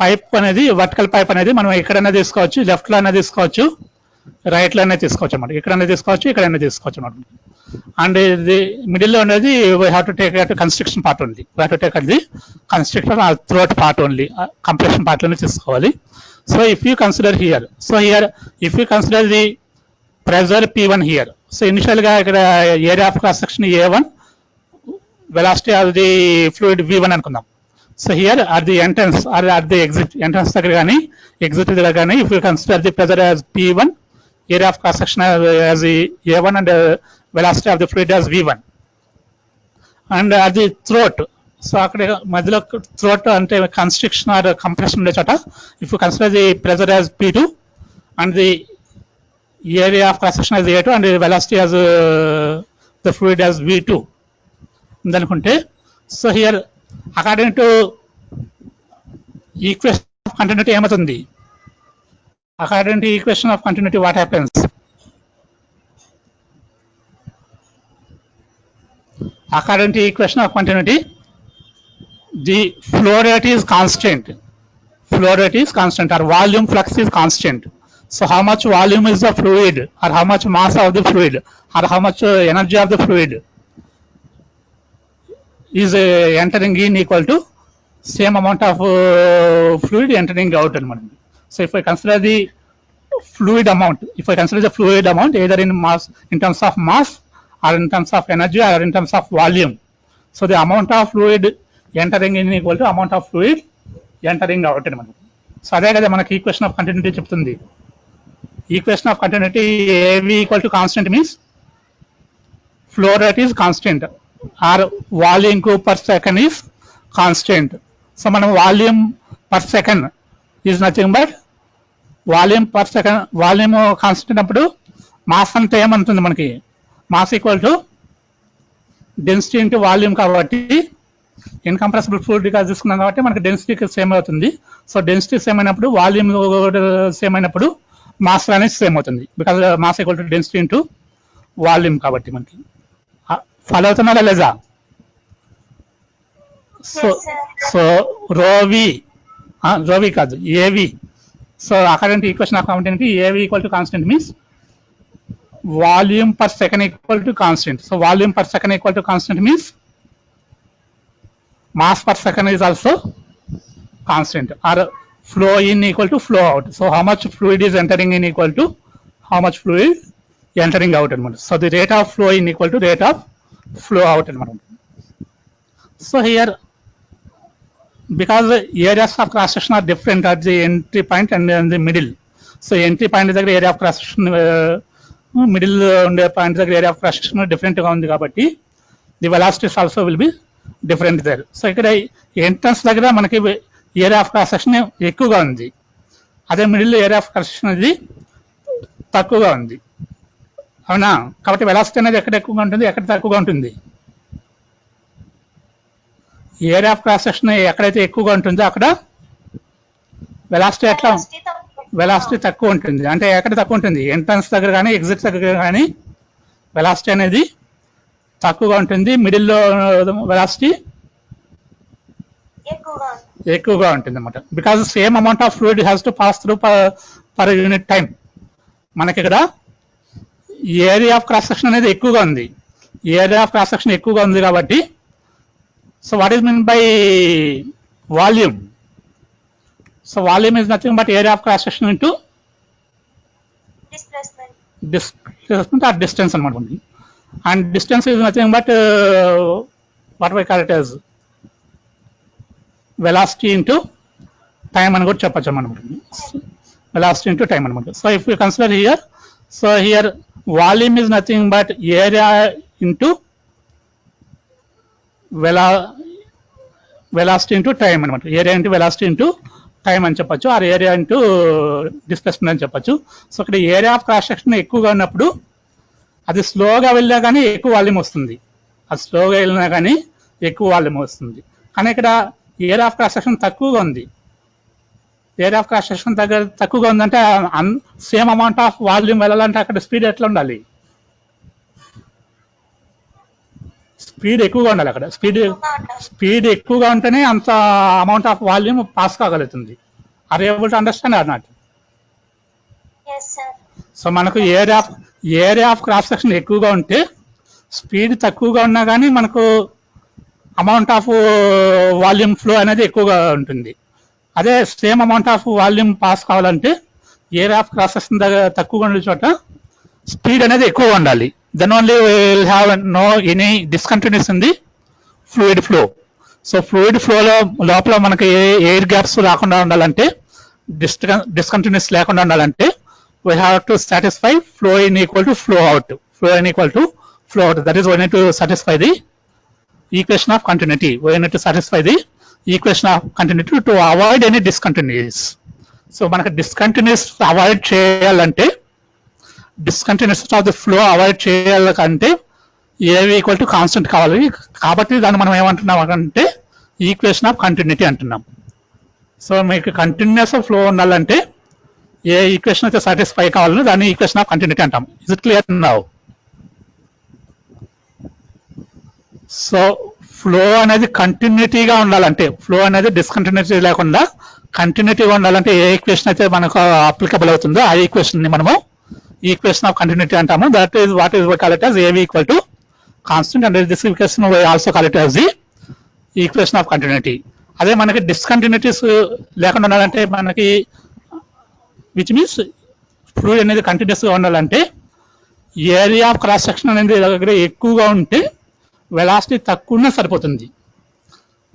pipe అనేది, vertical pipe అనేది మనం ఎక్కడైనా తీసుకోవచ్చు, left లో అయినా తీసుకోవచ్చు, రైట్ లో అయినా తీసుకోవచ్చు అన్నమాట. ఎక్కడైనా తీసుకోవచ్చు, ఎక్కడైనా తీసుకోవచ్చు అన్నమాట. అండ్ ఇది మిడిల్ లో అనేది we have to take at construction part only, we have to take at the construction throat part only, compression part లోనే తీసుకోవాలి. So if you consider here, so here if you consider the pressure P1 here, so initial గా ఇక్కడ area of cross section A1, velocity of the fluid V1 అనుకుందాం. So here at the entrance or at the exit, entrance దగ్గర కానీ exit దగ్గర కానీ, if you consider the pressure as P1, area of cross section as A1 and velocity of the fluid as V1, and at the throat, so akkada madhyalo throat ante constriction or compression unde chota, if you consider the pressure as P2 and the area of cross section as A2 and the velocity as the fluid as V2 undanukunte, so here according to equation of continuity ematundi, according to equation of continuity what happens? According to equation of continuity, the flow rate is constant, flow rate is constant, or volume flux is constant. So how much volume is the fluid, or how much mass of the fluid, or how much energy of the fluid is entering in equal to same amount of fluid entering out. So if I consider the fluid amount, if I consider the fluid amount either in mass, in terms of mass, or in terms of energy, or in terms of volume, so the amount of fluid entering in equal to amount of fluid entering out అని మనకి. So అదే కదా మనకి equation of continuity చెప్తుంది. Equation of continuity AV equal to constant means flow rate is constant or volume per second is constant. So మనం volume per second is nothing but volume per second, volume constant అప్పుడు mass అంటే ఏమంటుంది మనకి, mass equal to density into volume కాబట్టి incompressible fluid గా తీసుకున్నాం కాబట్టి మనకి డెన్సిటీ సేమ్ అవుతుంది. సో డెన్సిటీ సేమ్ అయినప్పుడు వాల్యూమ్ సేమ్ అయినప్పుడు మాస్ అనేది సేమ్ అవుతుంది, because mass equal to density into volume కాబట్టి మనకి. ఫాలో అవుతున్నారా లేదా? సో సో రోవి కాదు AV. So according to equation of continuity AV equal to constant means volume per second equal to constant. So volume per second equal to constant means mass per second is also constant, or flow in equal to flow out. So how much fluid is entering in equal to how much fluid entering out. So the rate of flow in equal to rate of flow out. So here, because the areas of cross section are different at the entry point and the middle. So entry point is the area of cross section, middle ఉండే point దగ్గర area of cross section డిఫరెంట్గా ఉంది కాబట్టి the velocities also will be different there. So ఇక్కడ entrance దగ్గర మనకి area of cross section ఎక్కువగా ఉంది, అదే middle area of cross section అనేది తక్కువగా ఉంది, అవునా? కాబట్టి వెలాసిటీ అనేది ఎక్కడ ఎక్కువగా ఉంటుంది, ఎక్కడ తక్కువగా ఉంటుంది? ఏరియా ఆఫ్ క్రాస్ సెక్షన్ ఎక్కడైతే ఎక్కువగా ఉంటుందో అక్కడ వెలాసిటీ ఎట్లా, వెలాసిటీ తక్కువ ఉంటుంది. అంటే ఎక్కడ తక్కువ ఉంటుంది? ఎంట్రన్స్ దగ్గర కానీ ఎగ్జిట్ దగ్గర కానీ వెలాసిటీ అనేది తక్కువగా ఉంటుంది, మిడిల్లో వెలాసిటీ ఎక్కువగా ఉంటుంది అన్నమాట. Because same amount of fluid has to pass through per unit time. మనకి ఇక్కడ ఏరియా ఆఫ్ క్రాస్ సెక్షన్ అనేది ఎక్కువగా ఉంది, ఏరియా ఆఫ్ క్రాస్ సెక్షన్ ఎక్కువగా ఉంది కాబట్టి so what is mean by volume? So volume is nothing but area of cross section into displacement or distance anamata. And distance is nothing but what we call it as velocity into time ani kuda cheppachu anamata. Velocity into time anamata. So if we consider here, so here volume is nothing but area into velocity into time anamata. Area into velocity into time అని చెప్పచ్చు, are area into displacement అని చెప్పచ్చు. So ఇక్కడ area of cross section ఎక్కువగా ఉన్నప్పుడు అది స్లోగా వెళ్ళినా కానీ ఎక్కువ వాల్యూమ్ వస్తుంది, అది స్లోగా వెళ్ళినా కానీ ఎక్కువ వాల్యూమ్ వస్తుంది. కానీ ఇక్కడ ఏరియా ఆఫ్ క్రాస్ సెక్షన్ తక్కువగా ఉంది, ఏరియా ఆఫ్ క్రాస్ సెక్షన్ దగ్గర తక్కువగా ఉందంటే సేమ్ అమౌంట్ ఆఫ్ వాల్యూమ్ వెళ్ళాలంటే అక్కడ స్పీడ్ ఎట్లా ఉండాలి? స్పీడ్ ఎక్కువగా ఉండాలి. అక్కడ స్పీడ్ ఎక్కువగా ఉంటేనే అంత అమౌంట్ ఆఫ్ వాల్యూమ్ పాస్ కాగలుగుతుంది. Are able to understand or not? So మనకు ఏరియా ఆఫ్ క్రాస్ సెక్షన్ ఎక్కువగా ఉంటే స్పీడ్ తక్కువగా ఉన్నా కానీ మనకు అమౌంట్ ఆఫ్ వాల్యూమ్ ఫ్లో అనేది ఎక్కువగా ఉంటుంది. అదే same amount of volume pass కావాలంటే ఏరియా ఆఫ్ క్రాస్ సెక్షన్ దగ్గర తక్కువగా ఉండే చోట స్పీడ్ అనేది ఎక్కువగా ఉండాలి. Then only we will have no any discontinuous in the fluid flow. So fluid flow లో లోపల మనకి ఎయిర్ గ్యాప్స్ రాకుండా ఉండాలంటే, డిస్కంటిన్యూస్ లేకుండా ఉండాలంటే we have to satisfy flow in equal to flow out. Flow in equal to flow out. That is we need to satisfy the equation of continuity. We need to satisfy the equation of continuity to avoid any discontinuous. So మనకి discontinuous avoid చేయాలంటే, discontinuous of the flow avoid చేయాలంటే ఏవి equal to constant కావాలి. కాబట్టి దాన్ని మనం ఏమంటున్నాం అంటే ఈక్వేషన్ ఆఫ్ కంటిన్యూటీ అంటున్నాం. సో మీకు కంటిన్యూస్ ఫ్లో ఉండాలంటే ఏ ఈక్వేషన్ అయితే సాటిస్ఫై కావాలో దాన్ని ఈక్వేషన్ ఆఫ్ కంటిన్యూటీ అంటాం. Is it clear now? So flow అనేది కంటిన్యూటీగా ఉండాలంటే, ఫ్లో అనేది డిస్కంటిన్యూటీ లేకుండా కంటిన్యూటీగా ఉండాలంటే ఏ ఈక్వేషన్ అయితే మనకు అప్లికబుల్ అవుతుందో ఆ ఈక్వేషన్ ని మనము ఈక్వేషన్ ఆఫ్ కంటిన్యూటీ అంటాము. That is what is we call it as AV equal to constant, and this equation we also call it as the equation of continuity. అదే మనకి డిస్కంటిన్యూటీస్ లేకుండా ఉండాలంటే మనకి విచ్ మీన్స్ ఫ్లూయిడ్ అనేది continuous గా ఉండాలంటే area of cross section అనేది దగ్గర ఎక్కువగా ఉంటే వెలాసిటీ తక్కువ ఉన్నా సరిపోతుంది,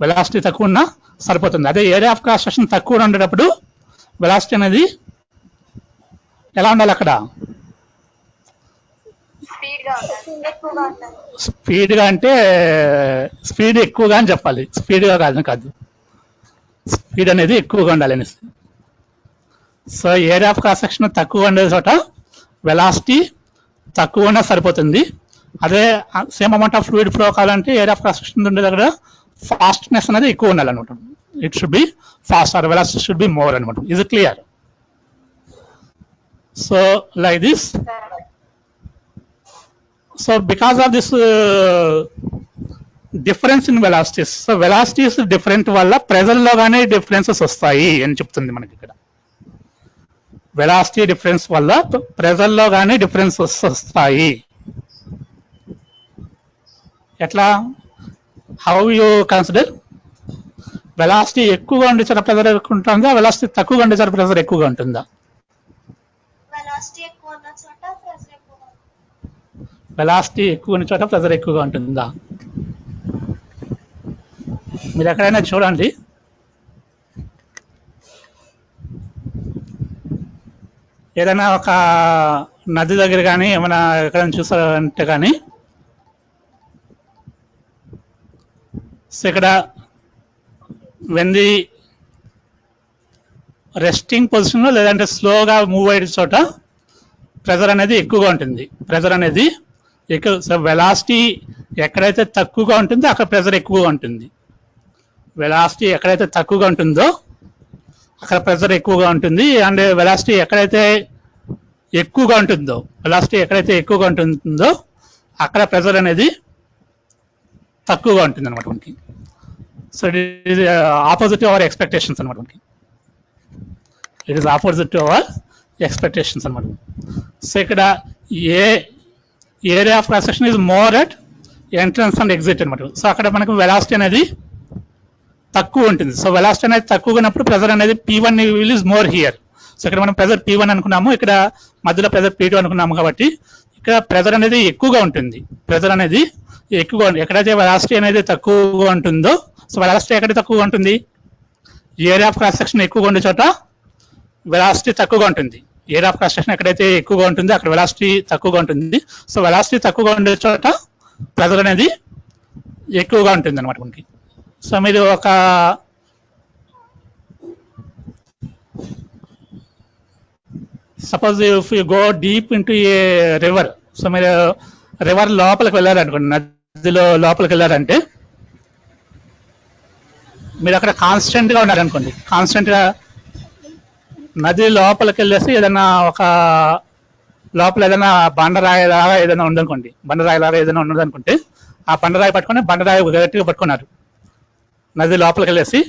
వెలాసిటీ తక్కువ ఉన్నా సరిపోతుంది. అదే ఏరియా ఆఫ్ క్రాస్ సెక్షన్ తక్కువ ఉండేటప్పుడు వెలాసిటీ అనేది ఎలా ఉండాలి అక్కడ? స్పీడ్గా అంటే స్పీడ్ ఎక్కువగా అని చెప్పాలి, స్పీడ్గా కాదు, స్పీడ్ అనేది ఎక్కువగా ఉండాలి అనేసి. So area of cross section తక్కువ ఉండే చోట వెలాసిటీ తక్కువ ఉన్నా సరిపోతుంది. అదే same amount of fluid flow కావాలంటే ఏరియా ఆఫ్ క్రాస్ సెక్షన్ ఉండే దగ్గర ఫాస్ట్నెస్ అనేది ఎక్కువ ఉండాలి అనమాట. It should be fast or velocity should be more అనమాట. Is it clear? So like this. So because of this difference in velocities, so velocities different వల్ల pressure లో గానే డిఫరెన్సెస్ వస్తాయి అని చెప్తుంది మనకి ఇక్కడ. వెలాసిటీ డిఫరెన్స్ వల్ల ప్రెజర్ లో గానే డిఫరెన్స్ వస్తాయి. ఎట్లా? How you consider? వెలాసిటీ ఎక్కువగా ఉండే చోట ప్రెజర్ ఎక్కువ ఉంటుందా, వెలాసిటీ తక్కువగా ఉండే చోట ప్రెజర్ ఎక్కువగా ఉంటుందా? వెలాసిటీ ఎక్కువ ఉన్న చోట ప్రెజర్ ఎక్కువ. వెలాసిటీ ఎక్కువ ఉన్న చోట ప్రెజర్ ఎక్కువగా ఉంటుందా? మీరు ఎక్కడైనా చూడండి, ఏదైనా ఒక నది దగ్గర కానీ ఏమైనా ఎక్కడైనా చూసారంటే కానీ, సో ఇక్కడ వెన్ ది రెస్టింగ్ పొజిషన్లో లేదంటే స్లోగా మూవ్ అయ్యే చోట ప్రెజర్ అనేది ఎక్కువగా ఉంటుంది. ప్రెజర్ అనేది ఎక్కువ. సో వెలాసిటీ ఎక్కడైతే తక్కువగా ఉంటుందో అక్కడ ప్రెజర్ ఎక్కువగా ఉంటుంది. వెలాసిటీ ఎక్కడైతే తక్కువగా ఉంటుందో అక్కడ ప్రెజర్ ఎక్కువగా ఉంటుంది. అండ్ వెలాసిటీ ఎక్కడైతే ఎక్కువగా ఉంటుందో అక్కడ ప్రెజర్ అనేది తక్కువగా ఉంటుంది అనమాట మనకి. So it is opposite to our expectations అనమాట మనకి. It is opposite to our expectations అనమాట. సో ఇక్కడ area of cross section is more at entrance and exit అనమాట. సో అక్కడ మనకు వెలాసిటీ అనేది తక్కువ ఉంటుంది. సో వెలాసిటీ అనేది తక్కువగా ఉన్నప్పుడు ప్రెజర్ అనేది P1 will is more here. So ఇక్కడ మనం ప్రెజర్ P1 అనుకున్నాము, ఇక్కడ మధ్యలో ప్రెజర్ P2 అనుకున్నాము, కాబట్టి ఇక్కడ ప్రెజర్ అనేది ఎక్కువగా ఉంటుంది. ప్రెజర్ అనేది ఎక్కువగా ఎక్కడైతే వెలాసిటీ అనేది తక్కువగా ఉంటుందో, సో వెలాసిటీ ఎక్కడ తక్కువగా ఉంటుంది? ఏరియా ఆఫ్ క్రాస్ సెక్షన్ ఎక్కువగా ఉండే చోట వెలాసిటీ తక్కువగా ఉంటుంది. ఏరియా ఆఫ్ క్రాస్ సెక్షన్ ఎక్కడైతే ఎక్కువగా ఉంటుందో అక్కడ వెలాసిటీ తక్కువగా ఉంటుంది. సో వెలాసిటీ తక్కువగా ఉండే చోట ప్రెజర్ అనేది ఎక్కువగా ఉంటుంది అనమాట మనకి. సో మీరు ఒక suppose if you go deep into A river, so మీరు రివర్ లోపలికి వెళ్ళారనుకోండి, నదిలో లోపలికి వెళ్ళారంటే మీరు అక్కడ కాన్స్టెంట్ గా ఉన్నారనుకోండి, కాన్స్టెంట్ గా నది లోపలికి వెళ్ళేసి ఏదైనా ఒక లోపల ఏదైనా బండరాయిలాగా ఏదైనా ఉందనుకోండి, బండరాయిలాగా ఏదైనా ఉన్నదనుకుంటే ఆ బండరాయి పట్టుకొని బండరాయి గట్టిగా పట్టుకున్నారు. నది లోపలికి వెళ్ళేసి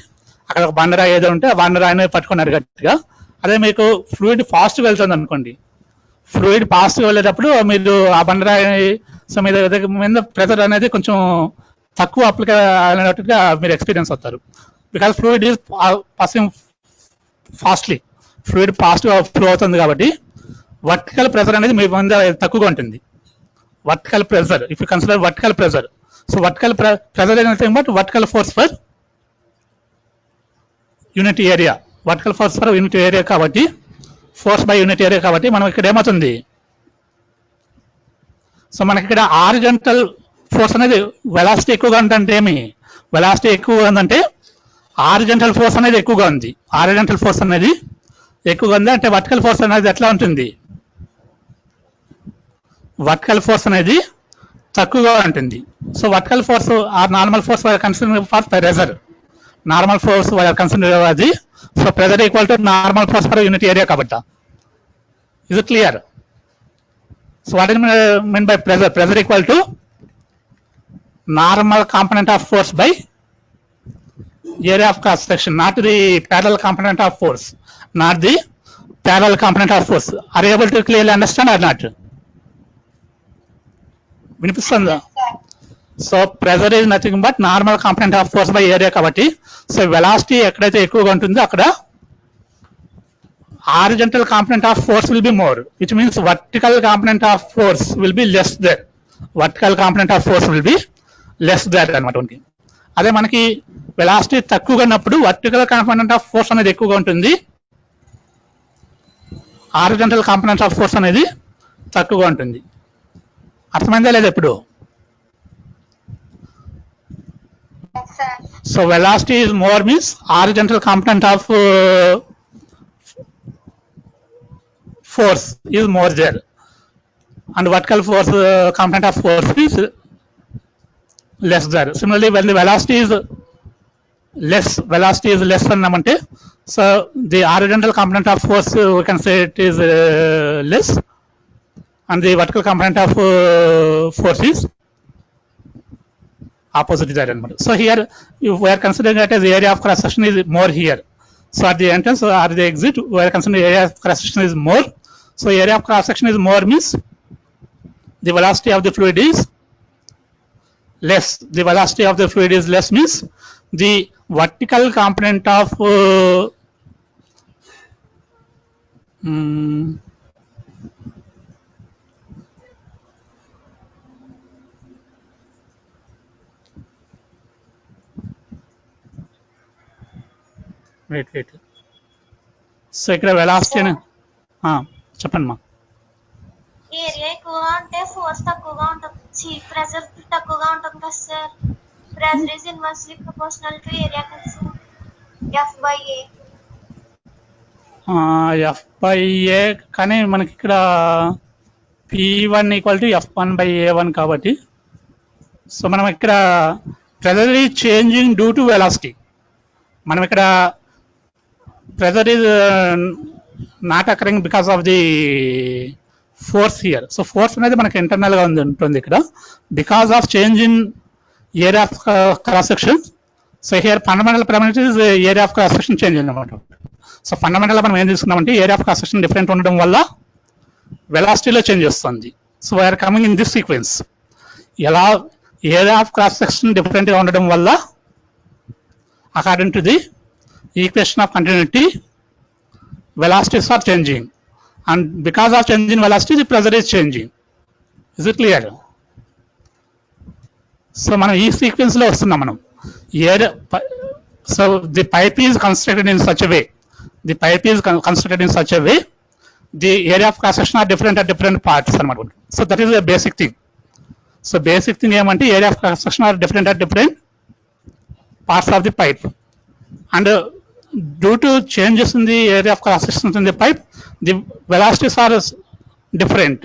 అక్కడ ఒక బండరాయి ఏదో ఉంటే ఆ బండరాయిని పట్టుకున్నారు గట్టిగా. అదే మీకు ఫ్లూయిడ్ ఫాస్ట్గా వెళ్తుంది అనుకోండి, ఫ్లూయిడ్ ఫాస్ట్గా వెళ్ళేటప్పుడు మీరు ఆ బండరాయి మీద ప్రెజర్ అనేది కొంచెం తక్కువ అప్లికే అయినట్టుగా మీరు ఎక్స్పీరియన్స్ అవుతారు. Because fluid is passing fastly, fluid ఫాస్ట్గా ఫ్లో అవుతుంది కాబట్టి వర్టికల్ ప్రెజర్ అనేది మీ మీద తక్కువగా ఉంటుంది. Vertical pressure, if you consider vertical pressure, so vertical pressure is nothing but vertical force for unit area. Vertical force per unit area కాబట్టి, force by unit area కాబట్టి మనం ఇక్కడ ఏమవుతుంది? సో మనకి ఇక్కడ హారిజాంటల్ ఫోర్స్ అనేది వెలాసిటీ ఎక్కువగా ఉందంటే ఏమి? వెలాసిటీ ఎక్కువగా ఉందంటే హారిజాంటల్ ఫోర్స్ అనేది ఎక్కువగా ఉంది. హారిజాంటల్ ఫోర్స్ అనేది ఎక్కువగా ఉంది అంటే వర్టికల్ ఫోర్స్ అనేది ఎట్లా ఉంటుంది? వర్టికల్ ఫోర్స్ అనేది తక్కువగా ఉంటుంది. So vertical force or normal force consider for pressure, normal force consider అది. So pressure equal to normal force per unit area కాబట్టి. Is it clear? So what is mean by pressure? Pressure equal to normal component of force by area of cross section, not the parallel component of force, not the parallel component of force. Are you able to clearly understand or not? వినిపిస్తుందా? So pressure is nothing but normal component of force by area కాబట్టి, so velocity ఎక్కడైతే ఎక్కువగా ఉంటుందో అక్కడ horizontal component of force will be more, which means vertical component of force will be less there. Vertical component of force will be less there అనమాట. అదే మనకి velocity తక్కువగా ఉన్నప్పుడు వర్టికల్ కాంపోనెంట్ ఆఫ్ ఫోర్స్ అనేది ఎక్కువగా ఉంటుంది, హారిజాంటల్ కాంపోనెంట్ ఆఫ్ ఫోర్స్ అనేది తక్కువగా ఉంటుంది. అర్థమైందా లేదా ఇప్పుడు? So velocity is more means horizontal component of force is more there, and vertical force component of force is less there. Similarly, when the velocity is less అన్నామంటే, so the horizontal component of force we can say it is less, and the vertical component of force is opposite there anamata. So here if we are considering that as the area of cross section is more here, so at the entrance or the exit we are considering area of cross section is more. So area of cross section is more means the velocity of the fluid is less. The velocity of the fluid is less means the vertical component of wait. So ఇక్కడ velocity అని చెప్పండి మా. Area ఎక్కువగా ఉంటే force తక్కువగా ఉంటుంది, pressure తక్కువగా ఉంటుంది కదా sir. Pressure is inversely proportional to area కదా సార్, F/A. F/A, కానీ మనకి ఇక్కడ P1 = F1/A1 కాబట్టి, సో మనం ఇక్కడ pressure is changing due to velocity. మనం ఇక్కడ pressure is not occurring because of the force here. So force అనేది మనకి ఇంటర్నల్ గా ఉంటుంది ఇక్కడ, because of change in area of cross section. So here fundamental parameter is area of cross section change అన్నమాట. So fundamental గా మనం ఏం తీసుకున్నామంటే area of cross section different ఉండడం వల్ల వెలాసిటీలో చేంజ్ వస్తుంది. So we are coming in this sequence. ఎలా area of cross section different గా ఉండడం వల్ల according to the equation of continuity velocities are changing, and because of change in velocity the pressure is changing. Is it clear? So మనం ఈ sequence లో వస్తున్నాం మనం. So the pipe is constructed in such a way, the area of cross section are different at different parts అన్నమాట. So that is a basic thing. So basic thing ఏమంటే area of cross section are different at different parts of the pipe, and due to changes in the area of cross section in the pipe, the velocities are different.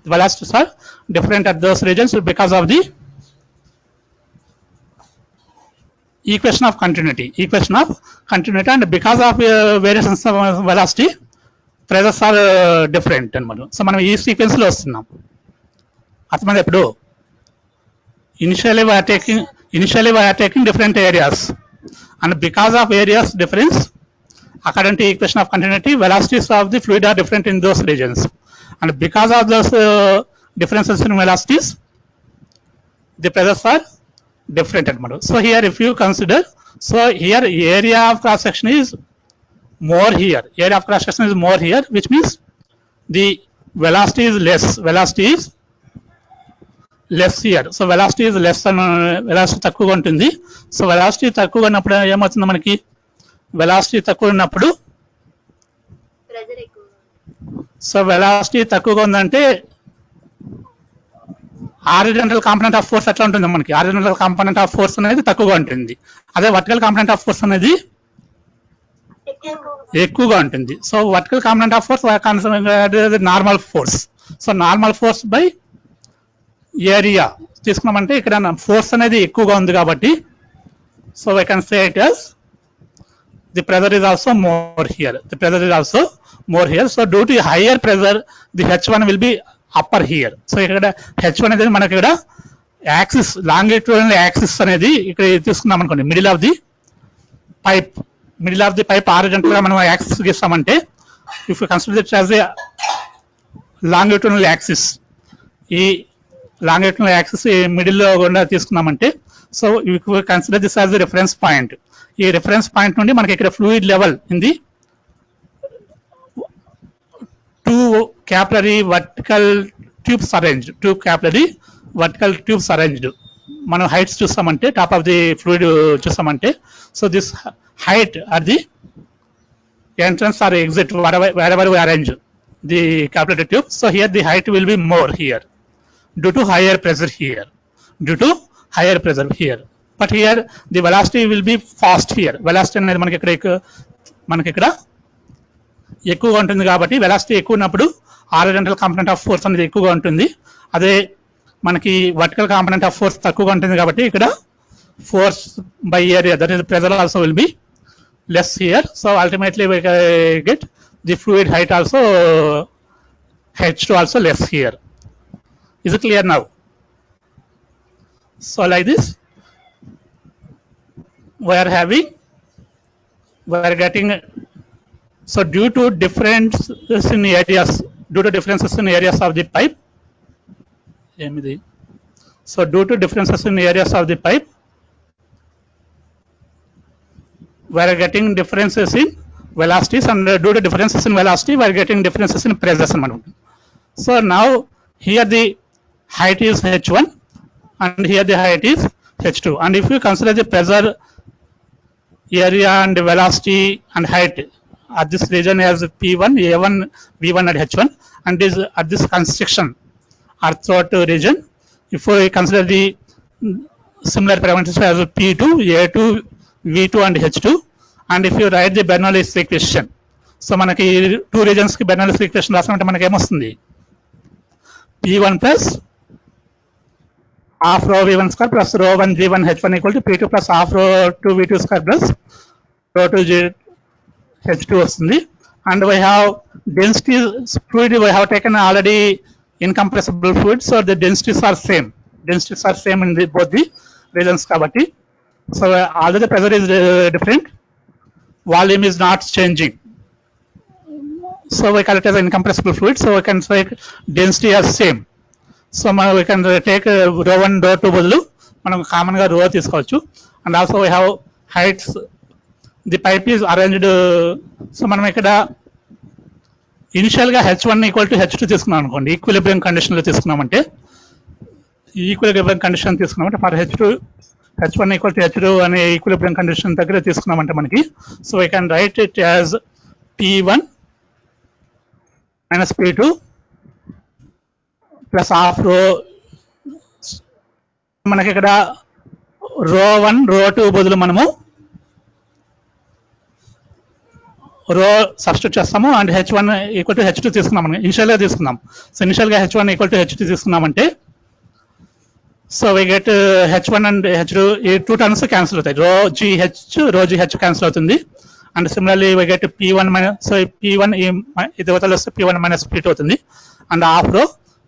The velocities are different at those regions because of the equation of continuity, and because of variations of velocity, pressures are different అన్నమాట. So మనం ఈ sequence లో వస్తున్నాం. అర్థమైంది ఇప్పుడు? Initially we are taking different areas, and because of areas difference, according to equation of continuity, velocities of the fluid are different in those regions, and because of those differences in velocities, the pressures are different anamata. So here if you consider, so here area of cross section is more here, which means the velocity is less here. So velocity is less than velocity తక్కువగా ఉంటుంది. So velocity తక్కువగా ఉన్నప్పుడు ఏమవుతుంది మనకి? Velocity తక్కువ ఉన్నప్పుడు, so velocity తక్కువగా ఉందంటే హారిజాంటల్ కాంపోనెంట్ ఆఫ్ ఫోర్స్ ఎట్లా ఉంటుంది మనకి? హారిజాంటల్ కాంపోనెంట్ ఆఫ్ ఫోర్స్ అనేది తక్కువగా ఉంటుంది, అదే వర్టికల్ కాంపోనెంట్ ఆఫ్ ఫోర్స్ అనేది ఎక్కువగా ఉంటుంది. So vertical component of force normal force. So normal force by area తీసుకున్నామంటే ఇక్కడ ఫోర్స్ అనేది ఎక్కువగా ఉంది కాబట్టి, so we can say it as the pressure is also more here. So due to higher pressure, the H1 will be upper here. So ఇక్కడ H1 అనేది మనకి ఇక్కడ యాక్సిస్, లాంగిట్యూడినల్ యాక్సిస్ అనేది ఇక్కడ తీసుకున్నాం అనుకోండి, middle of the pipe horizontal గా మనం యాక్సిస్ గీస్తామంటే, if you consider it as a longitudinal axis, ఈ లాంగిట్యూడినల్ యాక్సిస్ మిడిల్ లో కూడా తీసుకున్నామంటే, so you consider this as the reference point. ఈ రిఫరెన్స్ పాయింట్ నుండి మనకి ఇక్కడ fluid level in the 2 capillary vertical tubes arranged. మనం హైట్స్ చూస్తామంటే టాప్ ఆఫ్ ది ఫ్లూయిడ్ చూస్తామంటే so this height or the entrance or exit wherever we arrange the capillary tube. So here the height will be more here due to higher pressure here, due to higher pressure here. But here the velocity will be fast here. Velocity అనేది మనకి ఇక్కడ ఎక్కువగా ఉంటుంది కాబట్టి velocity ఎక్కువ ఉన్నప్పుడు horizontal component of force అనేది ఎక్కువగా ఉంటుంది. అదే మనకి వర్టికల్ కాంపోనెంట్ ఆఫ్ ఫోర్స్ తక్కువగా ఉంటుంది కాబట్టి ఇక్కడ force by area that is pressure also will B less here. So ultimately we get the fluid height also H2 also less here. Is it clear now? So like this we are getting, so due to differences in areas of the pipe, so due to differences in areas of the pipe we are getting differences in velocities, and due to differences in velocity we are getting differences in pressures. So now here the height is H1 and here the height is H2, and if you consider the pressure, area and velocity and height at this region as P1, A1, V1 and H1, and is at this constriction or throughout region, if we consider the similar parameters as P2, A2, V2 and H2, and if you write the Bernoulli's equation, so మనకి two reasons కి బెర్నౌల్లీస్ equation రాసామంటే మనకి ఏమొస్తుంది, P1 plus half rho V1 square plus rho 1 G1 H1 equal to P2 plus half rho 2 V2 square plus rho 2 G H2 వస్తుంది. And we have density fluid, we have taken already incompressible fluid, so the densities are same in both the regions కాబట్టి. So although the pressure is different, volume is not changing, so we call it as incompressible fluid. So we can say density as same. So we can take rho 1 rho 2 బదులు మనం common గా రో తీసుకోవచ్చు. And also we have heights, the pipe is arranged, so మనం ఇక్కడ initial గా H1 equal to H2 తీసుకున్నాం అనుకోండి, ఈక్విలిబ్రియం కండిషన్ లో తీసుకున్నామంటే for H1 equal to H2 అనే ఈక్విలిబ్రియం కండిషన్ దగ్గర తీసుకున్నామంటే మనకి, so we can write it as P1 minus P2 plus half రో, మనకి ఇక్కడ రో 1 రో 2 బదులు మనము రో సబ్స్టిట్యూట్ చేస్తాము, and H1 equal to H2 తీసుకున్నాం, ఇనిషియల్ గా తీసుకున్నాం. సో ఇనిషియల్ గా H1 ఈక్వల్ టు H2 తీసుకున్నామంటే so we get H1 and H2 ఈ టూ టర్మ్స్ క్యాన్సిల్ అవుతాయి, రో GH క్యాన్సిల్ అవుతుంది. And similarly we get P1 minus, so P1 ఇది ఇవతల వస్తే P1 మైనస్ P2 అవుతుంది, and half rho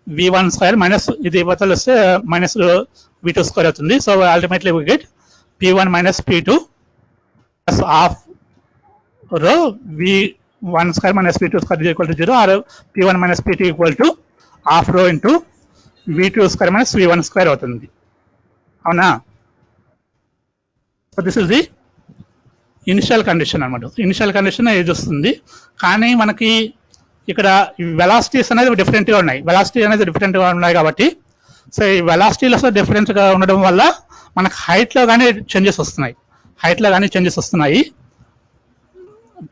V1 square minus ఇది ఇవతల వస్తే మైనస్ V2 స్క్వేర్ అవుతుంది. So ultimately we get P1 minus P2 plus half rho V1 square minus V2 square equal to 0, or P1 minus P2 equal to half rho into V2 square minus V1 square అవుతుంది, అవునా. So this is the initial condition అనమాట. Initial condition ఇది వస్తుంది, కానీ మనకి ఇక్కడ velocities అనేది డిఫరెంట్గా ఉన్నాయి కాబట్టి, సో ఈ వెలాసిటీలో డిఫరెంట్గా ఉండడం వల్ల మనకు హైట్లో కానీ చేంజెస్ వస్తున్నాయి,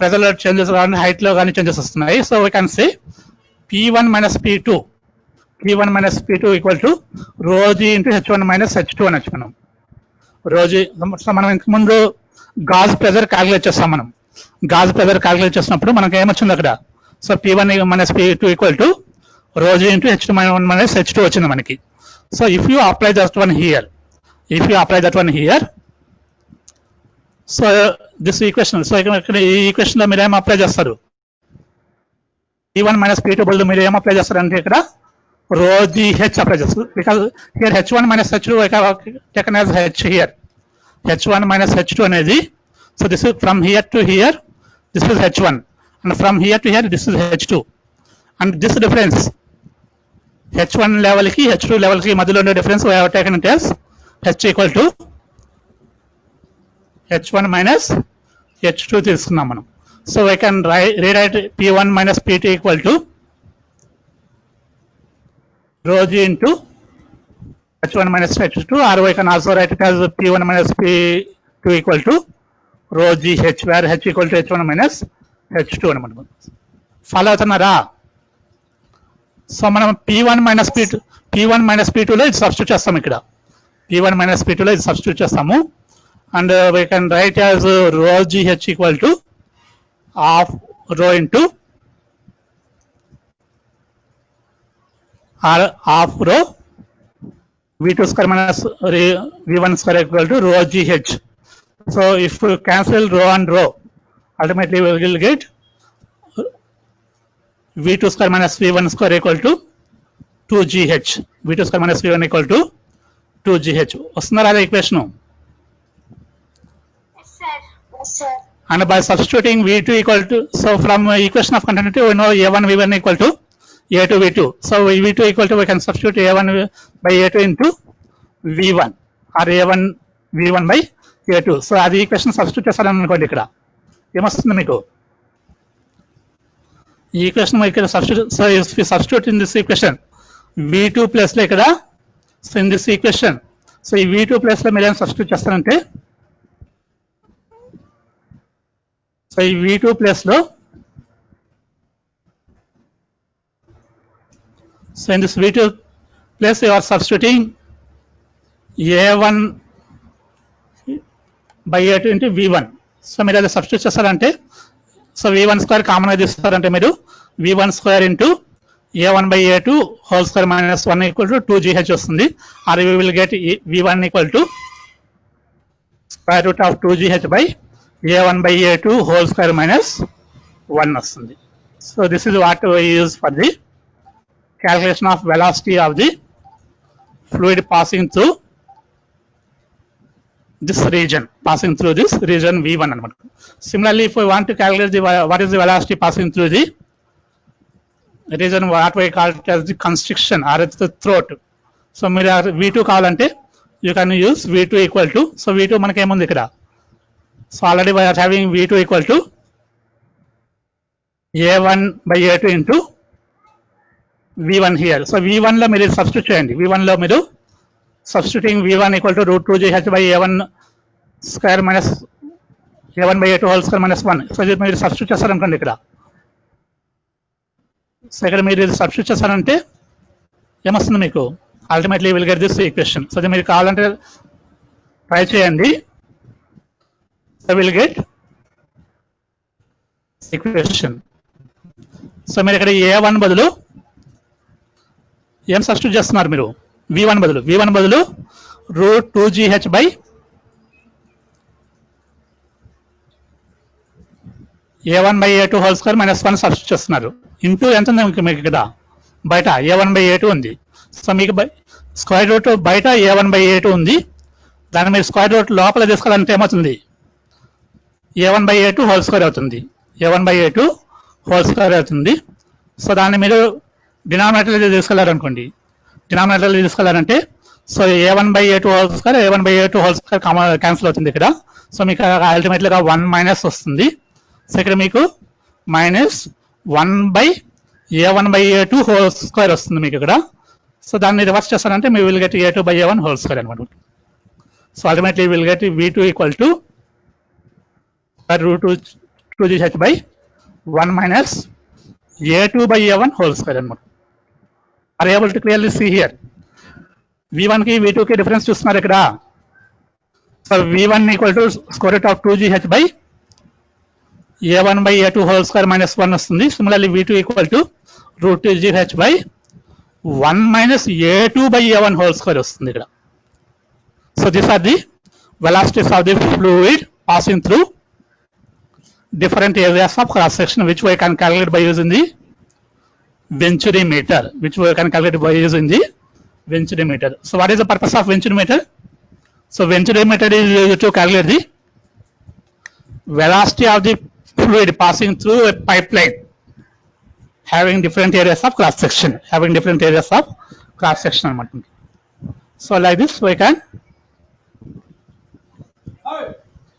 ప్రెజర్లో చేంజెస్ కానీ హైట్లో కానీ చేంజెస్ వస్తున్నాయి. So we can say P1 minus P2 equal to రో G into H1 minus H2 అనొచ్చు మనం. మనం ఇంతకుముందు గాజ్ ప్రెజర్ క్యాలిక్యులేట్ చేసినప్పుడు మనకి ఏమొచ్చింది అక్కడ, so P1 minus P2 equal to రో G into H2 minus H2 వచ్చింది మనకి. So if you apply that one here, so this equation, so ఇక్కడ ఈ ఈక్వేషన్ లో మీరు ఏం అప్లై చేస్తారు, P1 మైనస్ P2 బదులు మీరు ఏం అప్లై చేస్తారు అంటే ఇక్కడ rho GH అప్లై చేస్తారు, because here H1 minus H2 taken as H here, H1 minus H2 అనేది, so this is from here to hear this is H1, and from here to hear this is H2, and this difference H1 level కి H2 level కి మధ్యలో ఉండే difference we have taken it as H equal to H1 minus H2 తీసుకున్నాం మనం. So we can rewrite P1 minus P2 equal to rho G into H1 minus H2, or we can also write it as P1 minus P2 equal to rho GH, where H equal to H1 minus H2 అనమాట. Follow అవుతున్నారా? So మనం P1 minus P2 లో ఇది substitute చేస్తాం ఇక్కడ. P1 minus P2 లో ఇది substitute చేస్తాము. And we can write as rho GH equal to half rho into half rho V2 square minus V1 square equal to rho GH. So if we cancel rho and rho, ultimately we will get V2 square minus V1 square equal to 2GH. V2 square minus V1 equal to 2GH. వస్తున్నారా అదే equation? Yes, sir. And by substituting V2 equal to, so from equation of continuity we know A1 V1 equal to A2 V2. So V2 equal to, we can substitute A1 by A2 into V1 or A1 V1 by A2. So అది equation substitute చేస్తారనుకోండి. ఇక్కడ ఏమొస్తుంది మీకు? ఈ equation ఇక్కడ substitute. So if you substitute in this equation V2 plus లో ఇక్కడ, so in this equation, so ఈ V2 plus లో మీరు ఏం సబ్స్టిట్యూట్ చేస్తారంటే, సో ఈ V2 ప్లస్ లో, so in this V2 place you are substituting A1 by A2 into V1. So మీరు అది సబ్స్టిట్యూట్ చేస్తారంటే, సో V1 స్క్వేర్ కామన్ గా తీస్తారంటే మీరు V1 square into A1 by A2 whole square minus 1 equal to 2GH వస్తుంది. Or you will get V1 equal to square root of 2GH by A1 by A2 whole square minus 1 వస్తుంది. So this is what we use for the calculation of velocity of the fluid passing through this region, V1 అనమాట. Similarly, if we want to calculate what is the velocity passing through the region, what we call it as the constriction or it's the throat. So మీరు V2 కావాలంటే you can use V2 equal to, so V2 మనకి ఏముంది ఇక్కడ, so already we are having V2 equal to A1 by A2 into V1 here. So V1 లో మీరు substitute చేయండి. V1 లో మీరు substituting V1 equal to root 2GH by A1 square minus A1 by A2 whole square minus 1. So ఇది మీరు substitute చేస్తారనుకోండి ఇక్కడ. So ఇక్కడ మీరు ఇది సబ్స్టిట్యూట్ చేస్తారంటే ఏమొస్తుంది మీకు? Ultimately will get this equation. So ఇది మీరు కావాలంటే ట్రై చేయండి. So will get equation. So మీరు ఇక్కడ A1 బదులు ఏం సబ్స్టిట్యూట్ చేస్తున్నారు మీరు? V1 బదులు root 2GH by A1 by A2 whole square minus 1 substitute చేస్తున్నారు. ఇంటూ ఎంత ఉంది మీకు ఇక్కడ? బయట A1 by A2 ఉంది. సో మీకు స్క్వేర్ రూట్ బయట A1 by A2 ఉంది. దాన్ని మీరు స్క్వేర్ రూట్ లోపల తీసుకోవాలంటే ఏమవుతుంది? A1 by A2 whole square అవుతుంది. A1 by A2 whole square అవుతుంది. సో దాన్ని మీరు డినామినేటర్లో తీసుకెళ్లారనుకోండి. డినామినేటర్లో తీసుకెళ్లారంటే, so A1 by A2 whole square, A1 by A2 whole square cancel అవుతుంది ఇక్కడ. సో మీకు అల్టిమేట్లీగా 1 మైనస్ వస్తుంది. సో ఇక్కడ మీకు minus 1 by A1 by A2 whole square వస్తుంది మీకు ఇక్కడ. సో దాన్ని రివర్స్ చేస్తారంటే మీ will get A2 by A1 whole square అనమాట. So ultimately will get V2 equal to root 2GH by 1 minus A2 by A1 whole square అనమాట. Are able to clearly see here? V1 కి V2 కి difference చూస్తున్నారు ఇక్కడ. So V1 equal to square root of 2GH by A1 by A2 whole square minus 1 వస్తుంది. Similarly V2 equal to root 2GH by 1 minus A2 by A1 whole square వస్తుంది ఇక్కడ. So these are the velocities of the fluid passing through different areas of cross section, which we can calculate by using the venturimeter. So what is the purpose of venturimeter? So venturimeter is used to calculate the velocity of the fluid passing through a pipeline having different areas of cross section. So like this we can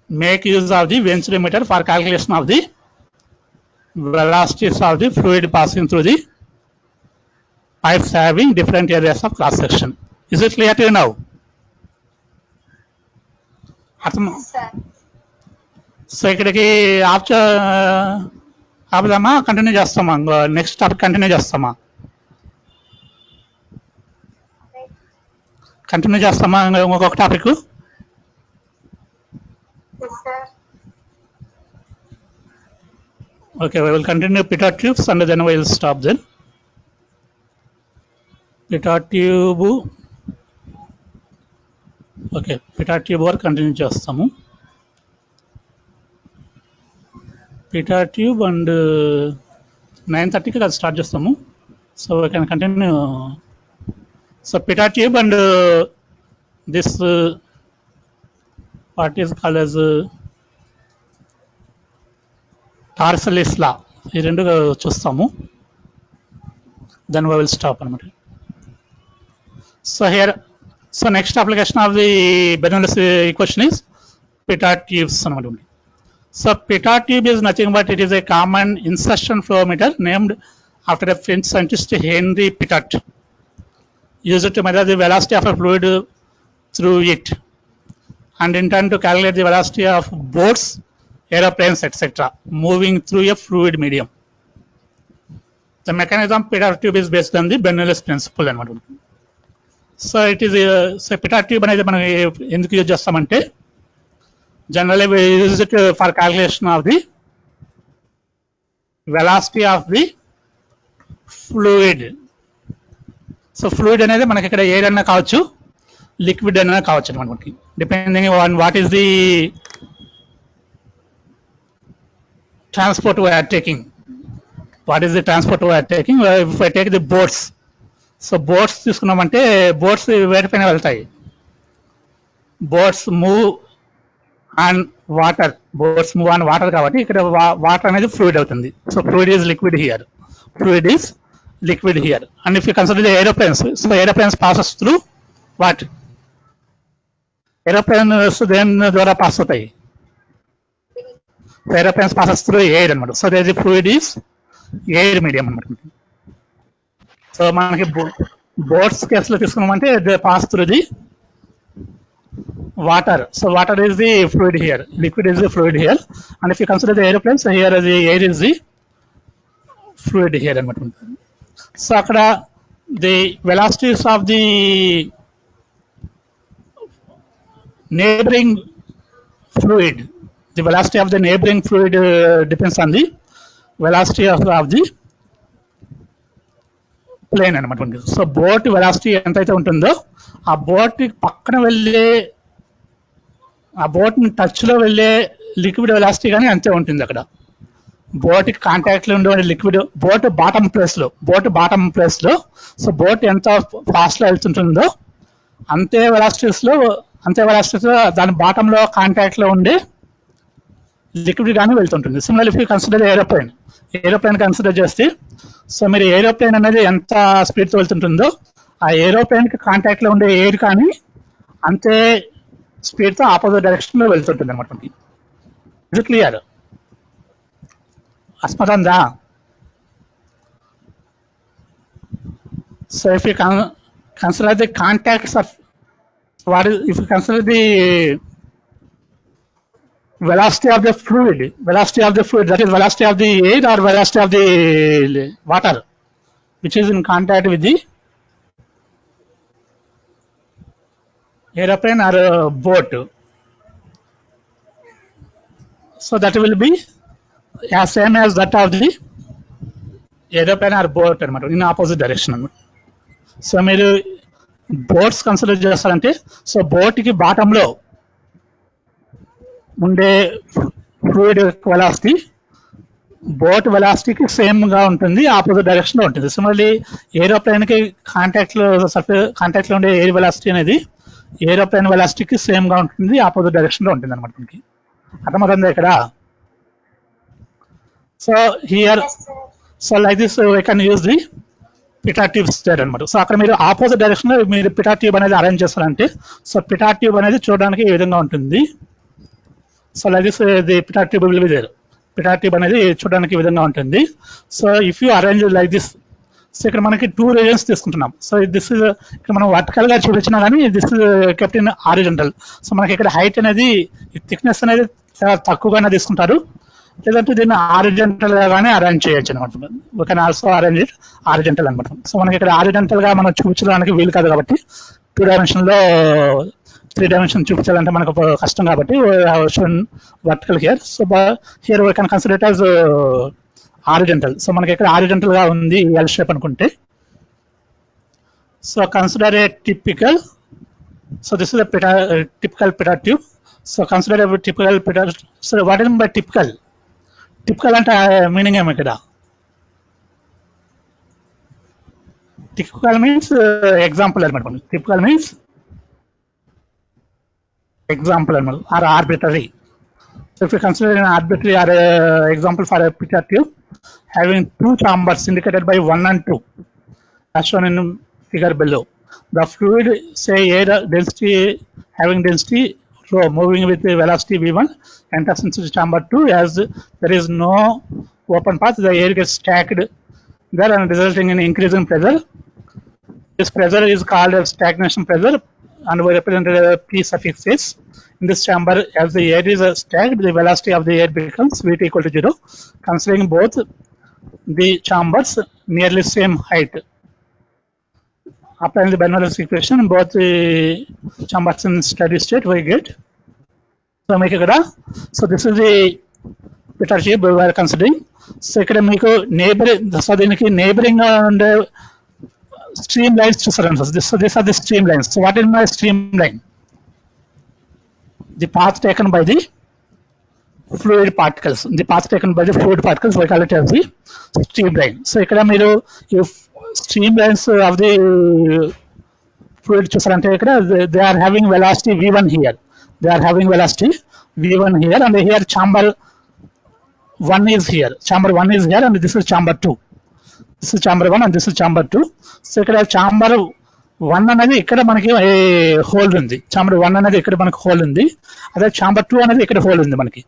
make use of the venturimeter for calculation of the velocities of the fluid passing through the pipes having different areas of cross section. Is it clear to you now? అర్థం sir so ఇక్కడికి ఆపుదామా continue చేస్తామా next topic continue చేస్తామా ఇంకొక topic sir Okay, we will continue pitot tubes and then we will stop then. Pitot tube. Okay, pitot tube work continue చేస్తాము. Pitot tube and 9:30 కి అది start చేస్తాము. So we can continue. So pitot tube and this what is called as టార్సలిస్ లా ఈ రెండు చూస్తాము then we will stop అనమాట so next application of the Bernoulli's equation is Pitot tubes అనమాట so Pitot tube is nothing but it is a common insertion flowmeter named after a French scientist Henri Pitot used to measure the velocity of a fluid through it and intend to calculate the velocity of boats aeroplanes, etc., moving through a fluid medium. The mechanism pitot tube is based on the Bernoulli's principle. So it is so pitot tube అనేది మనం ఎందుకు use చేస్తామంటే generally we use it for calculation of the velocity of the fluid. So fluid అనేది మనకి ఇక్కడ air అన్నా కావచ్చు liquid అన్నా కావచ్చు అనమాట మనకి depending on what is the transport we are taking. What is the transport we are taking? If I take the boats, so boats తీసుకున్నామంటే boats వేటిపైన వెళ్తాయి boats move on water, boats move on water కాబట్టి ఇక్కడ water అనేది fluid అవుతుంది so fluid is liquid here and if you consider the aeroplanes, so aeroplanes passes through what? Aeroplanes దేని ద్వారా pass అవుతాయి aeroplanes passes through air అనమాట so there is a fluid is air medium అనమాట so మనకి boats కేసులో తీసుకున్నామంటే they pass through the water so water is the fluid here liquid is the fluid here and if you consider the aeroplanes here the air is the fluid here అనమాట so అక్కడ the velocities of the neighboring fluid, the velocity of the neighboring fluid depends on the velocity of the plane అనమాట. So boat velocity ఎంతైతే ఉంటుందో ఆ boat పక్కన వెళ్ళే ఆ బోట్ని టచ్లో వెళ్ళే లిక్విడ్ వెలాసిటీ కానీ అంతే ఉంటుంది అక్కడ బోట్కి కాంటాక్ట్లో ఉండే లిక్విడ్ బోట్ బాటమ్ ప్లేస్లో సో బోట్ ఎంత ఫాస్ట్లో వెళ్తుంటుందో అంతే వెలాసిటీస్లో దాని బాటంలో కాంటాక్ట్లో ఉండే లిక్విడ్ కానీ వెళ్తుంటుంది. Similar if you consider aeroplane consider చేస్తే సో మీరు ఏరోప్లేన్ అనేది ఎంత స్పీడ్తో వెళ్తుంటుందో ఆ ఏరోప్లేన్కి కాంటాక్ట్లో ఉండే ఎయిర్ కానీ అంతే స్పీడ్తో ఆపోజిట్ డైరెక్షన్లో వెళ్తుంటుంది అనమాట. ఇది క్లియర్ అస్మదందా? So if you consider the contacts of if you consider the velocity of the fluid, that is velocity of the air or velocity of the water which is in contact with the aeroplane or boat, so that will be as same as that of the aeroplane or boat in opposite direction. So మీరు boats consider చేస్తారంటే so బోట్కి బాటంలో ఉండే fluid velocity boat వెలాసిటీకి సేమ్గా ఉంటుంది, opposite డైరెక్షన్లో ఉంటుంది. సిమిలర్లీ ఏరోప్లేన్కి కాంటాక్ట్లో ఉండే ఎయిర్ వెలాసిటీ అనేది ఏరోప్లేన్ వెలాసిటీకి సేమ్గా ఉంటుంది, ఆపోజిట్ డైరెక్షన్లో ఉంటుంది అనమాట. మనకి అర్థమవుతుంది ఇక్కడ. So here so like this we can use the Pitot tube state అనమాట. సో అక్కడ మీరు ఆపోజిట్ డైరెక్షన్లో మీరు పిటాట్ ట్యూబ్ అనేది అరేంజ్ చేస్తారంటే సో పిటాట్ ట్యూబ్ అనేది చూడడానికి ఈ విధంగా ఉంటుంది. So like this the Pitot tube will be there. Pitot tube అనేది చూడడానికి ఈ విధంగా ఉంటుంది. So if you arrange like this, so ఇక్కడ మనకి 2 రీజన్స్ తీసుకుంటున్నాం. సో దిస్ ఇస్ ఇక్కడ మనం వర్టికల్ గా చూపించినా కానీ this is kept in horizontal. So మనకి ఇక్కడ హైట్ అనేది థిక్నెస్ అనేది చాలా తక్కువగానే తీసుకుంటారు, లేదంటే దీన్ని హారిజాంటల్ గానే అరేంజ్ చేయొచ్చు అనమాట. We can also arrange it horizontal అనమాట. సో మనకి ఇక్కడ హారిజాంటల్ గా మనం చూపించడానికి వీలు కాదు కాబట్టి 2 డైమెన్షన్ లో 3 డైమెన్షన్ చూపించాలంటే మనకు కష్టం కాబట్టి vertical here. So here we can consider it as horizontal. So మనకి ఇక్కడ హారిజాంటల్ గా ఉంది ఎల్ షేప్ అనుకుంటే. So consider A typical. So this is typical పిటా tube. So consider A typical పిటా. So what is by typical? Typical అంటే meaning ఏమి ఇక్కడ? Typical means example అనమాట. Typical means example or arbitrary. So if you consider an arbitrary or example for a pitot tube having 2 chambers indicated by 1 and 2 as shown in figure below. The fluid, say air density having density rho moving with the velocity v1 enters into the chamber 2 as there is no open path. The air gets stacked there and resulting in increase in pressure. This pressure is called as stagnation pressure and we represented P suffix S. In this chamber, as the air is stacked, the velocity of the air becomes Vt equal to 0, considering both the chambers nearly same height. Applying the Bernoulli's equation, both the chambers in steady state we get. So make it. So this is the pitot tube we are considering. So ఇక్కడ మీకు neighboring and stream lines to surround us. These are the stream lines. So what is my stream line? The path taken by the fluid particles. The path taken by the fluid particles we call it as the stream line. So ఇక్కడ మీరు if stream lines of the fluid చూసారంటే ఇక్కడ they are having velocity v1 here. They are having velocity v1 here and here chamber 1 is here. Chamber 1 is here and this is chamber 2. This is chamber 1 and this is chamber 2. So ఇక్కడ chamber 1 అనేది ఇక్కడ మనకి whole ఉంది. chamber 1 అనేది ఇక్కడ మనకి whole ఉంది. అదే chamber 2 అనేది ఇక్కడ హోల్ ఉంది మనకి.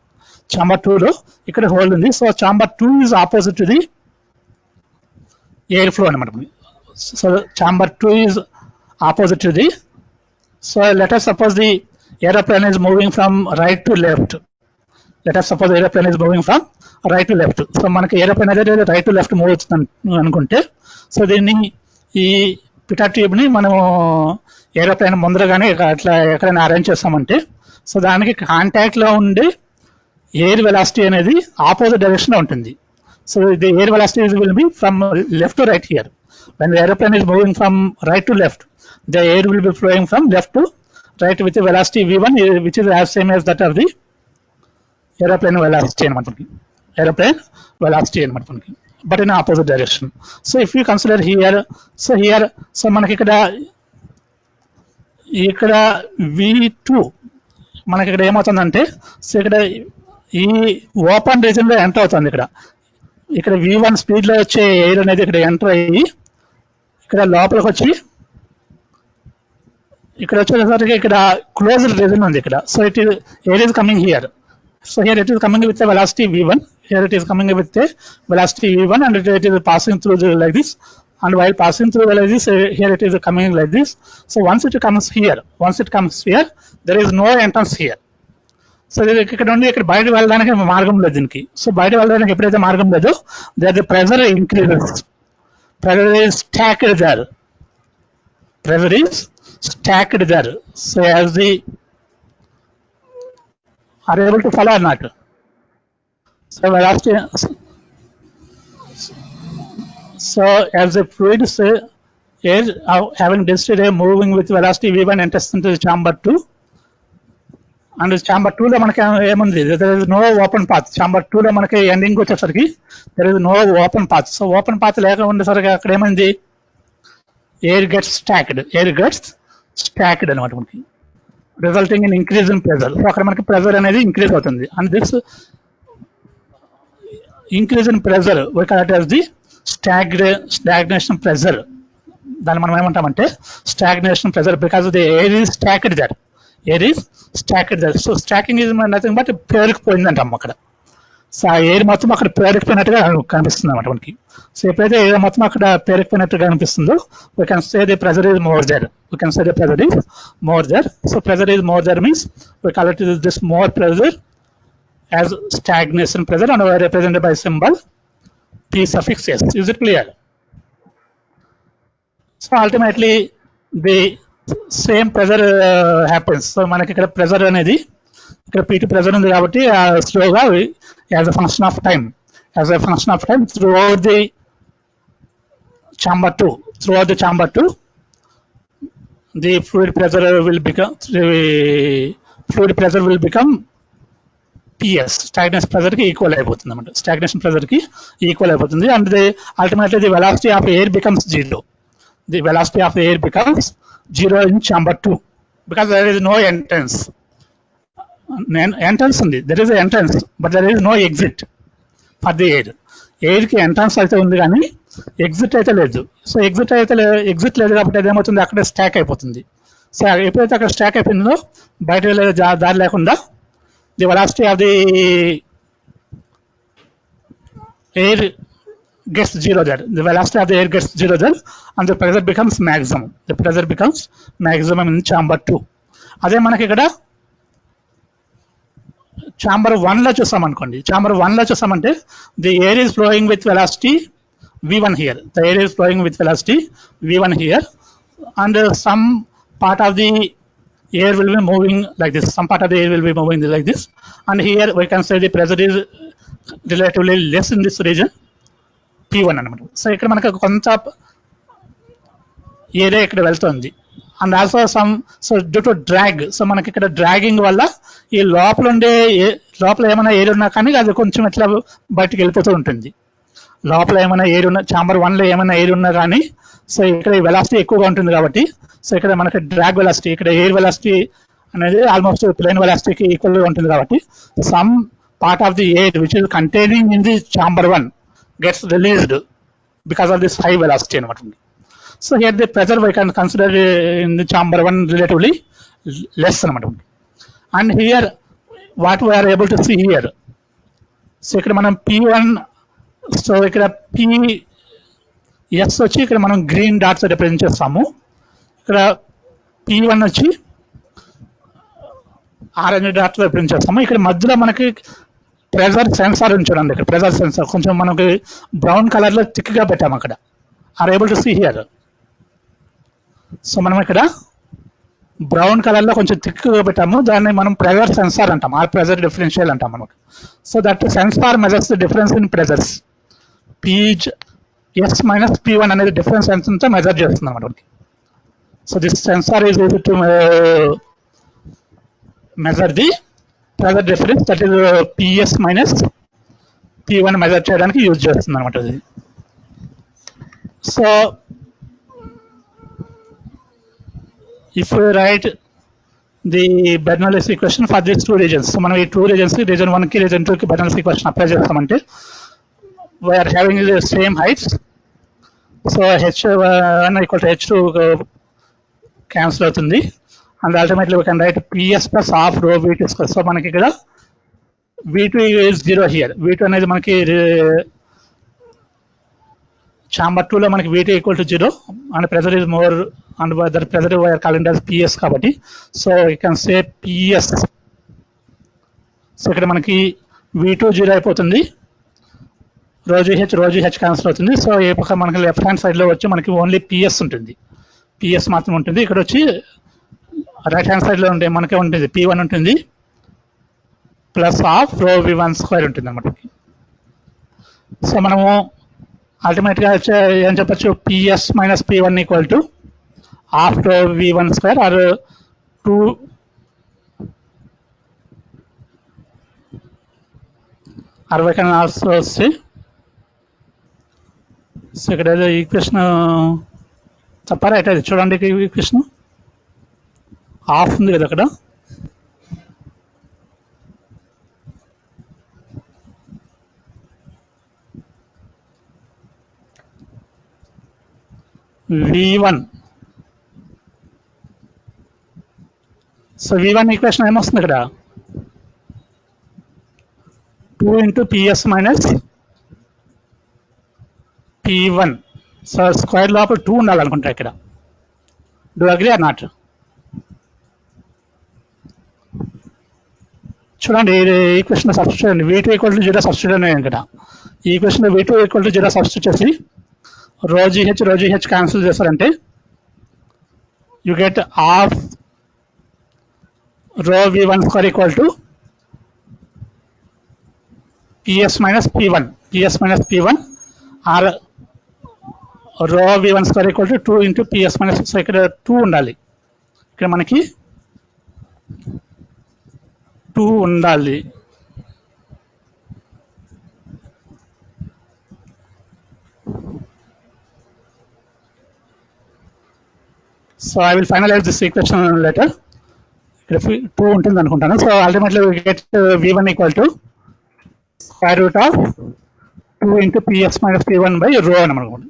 chamber 2 లో ఇక్కడ హోల్ ఉంది. So chamber 2 is opposite to the air flow అన్నమాట. So chamber 2 is opposite to the. So let us suppose the aeroplane is moving from right to left. Let us suppose aeroplane is moving from right to left. So మనకి aeroplane అయితే right to left move అవుతుంది అనుకుంటే, so దీన్ని ఈ పిటot tube ని మనం aeroplane ముందరగానే అట్లా ఎక్కడైనా అరేంజ్ చేస్తామంటే, సో దానికి కాంటాక్ట్ లో ఉండే ఎయిర్ వెలాసిటీ అనేది ఆపోజిట్ డైరెక్షన్ లో ఉంటుంది. So the air velocity will be from left to right here. When the aeroplane is moving from right to left, the air will be flowing from left to right with velocity v1 which is as same as that of the aeroplane velocity అనమాట. aeroplane velocity అనమాట మనకి, but in opposite direction. So if you consider here, so మనకి ఇక్కడ v2 మనకి ఇక్కడ ఏమవుతుందంటే, so ఇక్కడ ఈ ఓపెన్ రీజన్ లో ఎంటర్ అవుతుంది. ఇక్కడ v1 స్పీడ్ లో వచ్చే ఎయిర్ అనేది ఇక్కడ ఎంటర్ అయ్యి ఇక్కడ లోపలికి వచ్చి ఇక్కడ వచ్చేసరికి ఇక్కడ క్లోజ్డ్ రీజన్ ఉంది ఇక్కడ. So it is air is coming here. So here it is coming with a velocity v1. Here it is coming with a velocity v1 and it is passing through like this. And while passing through like this, here it is coming like this. So once it comes here, there is no entrance here. So ఇక్కడ నుండి ఇక్కడ బయట వెళ్ళడానికి మార్గం లేదు దీనికి. So బయట వెళ్ళడానికి ఎప్పుడైతే మార్గం లేదో, there the pressure increases. Pressure is stacked there. Pressure is stacked there. So as the are able to follow or not? So velocity. So as the fluid is having density moving with velocity v1 enters into the chamber 2, and chamber 2 లో మనకి ఏముంది? there is no open path. chamber 2 లో మనకి ending వచ్చేసరికి there is no open path. So open path లేక ఉండేసరికి అక్కడ ఏమైంది? ఎయిర్ గెట్స్ స్టాక్డ్ అనమాట మనకి, resulting in increase in pressure. So అక్కడ మనకి ప్రెజర్ అనేది ఇంక్రీజ్ అవుతుంది. And this increase in pressure we call it as the stagnation pressure. దాన్ని మనం ఏమంటామంటే stagnation pressure because the air is stacked there. So stacking is nothing but పేరుకుపోయింది అంటాం అక్కడ. సో ఆ ఎయిర్ మొత్తం అక్కడ పేరుకుపోయినట్టుగా కనిపిస్తుంది అన్నమాట మనకి. సో ఎప్పుడైతే ఎయిర్ మొత్తం అక్కడ పేరుకుపోయినట్టుగా కనిపిస్తుందో we can say the pressure is more there. We can say the pressure is more there. So pressure is more there means we call it this more pressure as stagnation pressure and represented by symbol P suffix S. Is it clear? So ultimately the same pressure happens. So మనకి ఇక్కడ pressure అనేది ఇక్కడ P2 pressure ఉంది కాబట్టి స్లోగా as a function of time throughout the chamber 2 the fluid pressure will become PS, stagnation pressure ki equal అయిపోతుంది అన్నమాట. Stagnation pressure కి ఈక్వల్ అయిపోతుంది and ultimately the velocity of air becomes zero. The velocity of air becomes zero in chamber 2 because there is no entrance. Entrance ఉంది, there is an entrance but there is no exit for the air. Air కి entrance అయితే ఉంది కానీ exit అయితే లేదు. So exit లేదు కాబట్టి ఏమవుతుంది, అక్కడ స్టాక్ అయిపోతుంది. సో ఎప్పుడైతే అక్కడ స్టాక్ అయిపోయిందో బయట వెళ్ళే దారి లేకుండా the velocity of the air gets zero there. The velocity of the air gets zero there and the pressure becomes maximum. The pressure becomes maximum in chamber 2. అదే మనకి ఇక్కడ chamber 1 లో చూసామనుకోండి. chamber 1 లో చూసామంటే the air is flowing with velocity v1 here. The air is flowing with velocity v1 here and some part of the air will be moving like this. Some part of the air will be moving like this and here we can say the pressure is relatively less in this region P1 అన్నమాట. So ఇక్కడ మనకు కొంత area ఇక్కడ వెళ్తుంది and also so due to drag. So మనకి ఇక్కడ dragging వల్ల ఈ లోపల ఏమైనా ఎయిర్ ఉన్నా కానీ అది కొంచెం ఇట్లా బయటకు వెళ్ళిపోతూ ఉంటుంది. లోపల ఏమైనా ఎయిర్ ఉన్న ఛాంబర్ 1 లో ఏమైనా ఎయిర్ ఉన్నా కానీ సో ఇక్కడ ఈ వెలాసిటీ ఎక్కువగా ఉంటుంది కాబట్టి సో ఇక్కడ మనకి డ్రాగ్ వెలాసిటీ, ఇక్కడ ఎయిర్ వెలాసిటీ అనేది ఆల్మోస్ట్ ప్లేన్ వెలాసిటీకి ఈక్వల్గా ఉంటుంది కాబట్టి some part of the air which is containing in the chamber 1 gets released because of this high velocity అనమాట. So here the pressure we can consider in the chamber 1 relatively less అనమాట. And here what we are able to see here, so ఇక్కడ మనం P1, so ఇక్కడ PS వచ్చి ఇక్కడ మనం green dots represent చేస్తాము. ఇక్కడ P1 వచ్చి ఆరెంజ్ డాట్స్ రిప్రజెంట్ చేస్తాము. ఇక్కడ మధ్యలో మనకి ప్రెజర్ సెన్సార్ ఉంచండి. ఇక్కడ ప్రెజర్ సెన్సార్ కొంచెం మనకి బ్రౌన్ కలర్ లో థిక్గా పెట్టాము. అక్కడ are able to see here. So మనం ఇక్కడ బ్రౌన్ కలర్ లో కొంచెం థిక్గా పెట్టాము, దాన్ని మనం ప్రెజర్ సెన్సార్ అంటాం, ఆర్ ప్రెజర్ డిఫరెన్షియల్ అంటాం అనమాట. So that sensor measures the difference in pressures. PS minus P1 అనేది డిఫరెన్స్ ఎంత మెజర్ చేస్తుంది అనమాట. So this sensor is able to measure the pressure difference, that is PS minus P1 measure చేయడానికి use చేస్తుంది అనమాట ఇది. So if we write the Bernoulli's equation for these two regions, so మనం ఈ two reasons reason 1 కి reason 2 కి Bernoulli's equation apply చేస్తామంటే we are having the same heights, so h1 equal to h2 cancel అవుతుంది and ultimately we can write PS plus half rho V2 square. So మనకి ఇక్కడ V2 is 0 here. V2 అనేది మనకి chamber 2 లో మనకి V2 equal to 0 and pressure is more and the pressure we are calling as PS కాబట్టి so you can say PS. So ఇక్కడ మనకి V2 0 అయిపోతుంది, రోజు హెచ్ క్యాన్సిల్ అవుతుంది. సో ఈ పక్క మనకి లెఫ్ట్ హ్యాండ్ సైడ్ లో వచ్చి మనకి ఓన్లీ PS ఉంటుంది, PS మాత్రం ఉంటుంది. ఇక్కడ వచ్చి రైట్ హ్యాండ్ సైడ్ లో ఉంటే మనకే ఉంటుంది P1 ఉంటుంది plus half rho V1 square ఉంటుంది అనమాట. సో మనము అల్టిమేట్ గా ఏం చెప్పచ్చు, PS minus P1 equal to half rho V1 square or 2 or we can also see. So ఇక్కడ ఏదో ఈక్వేషన్ చెప్పారా, అయితే చూడండి ఈక్వేషన్ హాఫ్ ఉంది కదా అక్కడ. V1, సో V1 ఈక్వేషన్ ఏమొస్తుంది ఇక్కడ, 2 into PS minus P1. So square లోపల 2 ఉండాలనుకుంటా ఇక్కడ. Do agree or not? చూడండి ఈ క్వశ్చన్ సబ్స్టిట్యూట్ అండి. V2 ఈక్వల్ టు 0 సబ్స్టిట్యూట్ అనేది ఇక్కడ. ఈ question V2 equal to 0 substitute చేసి రో GH క్యాన్సిల్ చేస్తారంటే you get half rho V1 square equal to PS minus P1 or rho V1 square equal to 2 into PS minus. So ఇక్కడ 2 ఉండాలి, ఇక్కడ మనకి 2 ఉండాలి. So I will finalize this equation later. ఇక్కడ 2 ఉంటుంది అనుకుంటాను. So ultimately we get V1 equal to square root of 2 into PS minus P1 by rho అని అనుకోండి.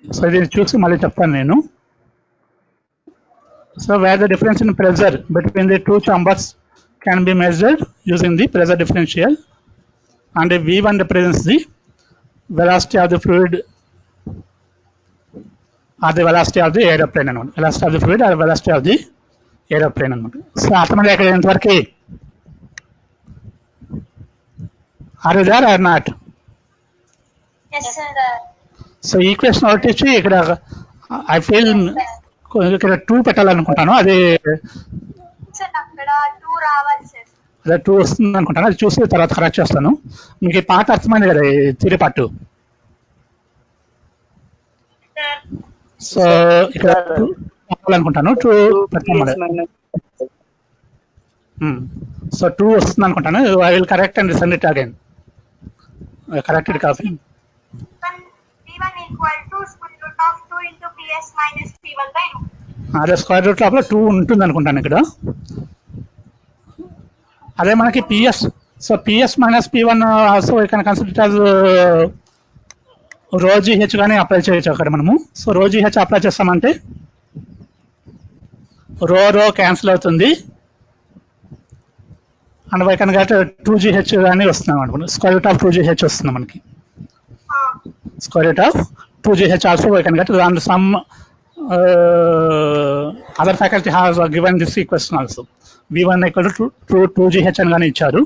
సో ఇది చూసి మళ్ళీ చెప్తాను నేను. So where the difference in pressure between the two chambers can be measured using the pressure differential, and V1 represents the velocity of the fluid or the velocity of the aeroplane అనమాట. velocity of the fluid or velocity of the aeroplane అనమాట. So అర్థమైంది ఇక్కడ ఎంతవరకు? Are you there are not? Yes, sir. So equation ఒకటి ఇచ్చి ఇక్కడ I feel ఇక్కడ 2 పెట్టాలనుకుంటాను. అది సార్ అక్కడ 2 రావాలి సార్. అదే 2 వస్తుంది అనుకుంటాను. అది చూసి తర్వాత కరెక్ట్ చేస్తాను. మీకు ఈ పాట అర్థమైంది కదా, ఈ థియరీ పార్ట్. సార్ సో ఇక్కడ 2 పెట్టాలనుకుంటాను. 2 పెట్టమని. సో 2 వస్తుంది అనుకుంటాను. I will correct and send it again. Corrected copy. V1 equal to square root of 2 into PS minus P1 by 2. అదే స్క్వేర్ రూట్ లోపల 2 ఉంటుంది అనుకుంటాను ఇక్కడ. అదే మనకి PS. So PS minus P1 also we can consider as రో GH గానే apply చేయొచ్చు అక్కడ మనము. సో రో GH అప్లై చేస్తామంటే రో క్యాన్సిల్ అవుతుంది, and why can get 2GH కానీ వస్తున్నాం అనుకోండి. స్క్వేర్ రూట్ ఆఫ్ 2GH వస్తుంది మనకి. Square root of 2GH also we can get, and some other faculty has given this equation also. V1 equal to 2GH అని కానీ ఇచ్చారు.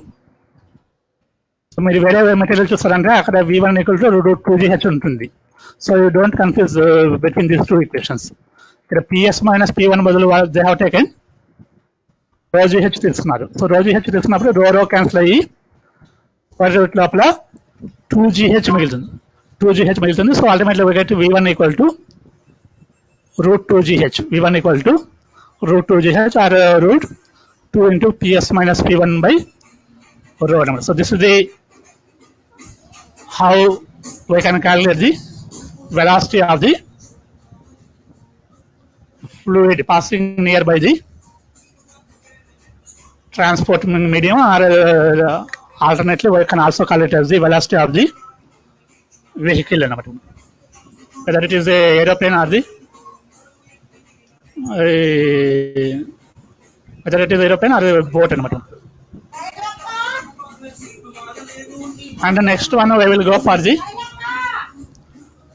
So మీరు వేరే మెటీరియల్ చూస్తారంటే అక్కడ V1 equal to √2GH ఉంటుంది. So you don't confuse between these 2 equations. ఇక్కడ PS minus P1 బదులు they have taken రో GH తీసుకున్నారు. సో రో GH తీసుకున్నప్పుడు రో క్యాన్సిల్ అయ్యి స్క్వేర్ రూట్ లోపల 2GH మిగులుతుంది. So ultimately we get V1 equal to √2GH. V1 equal to √2GH or √2 into PS minus P1 by rho number. So this is the how we can calculate the velocity of the fluid passing nearby the transport medium, or alternately we can also call it as the velocity of the vehicle అన్నమాట. whether it is a aeroplane or the whether it is aeroplane or a boat అన్నమాట. and the next one we will go for the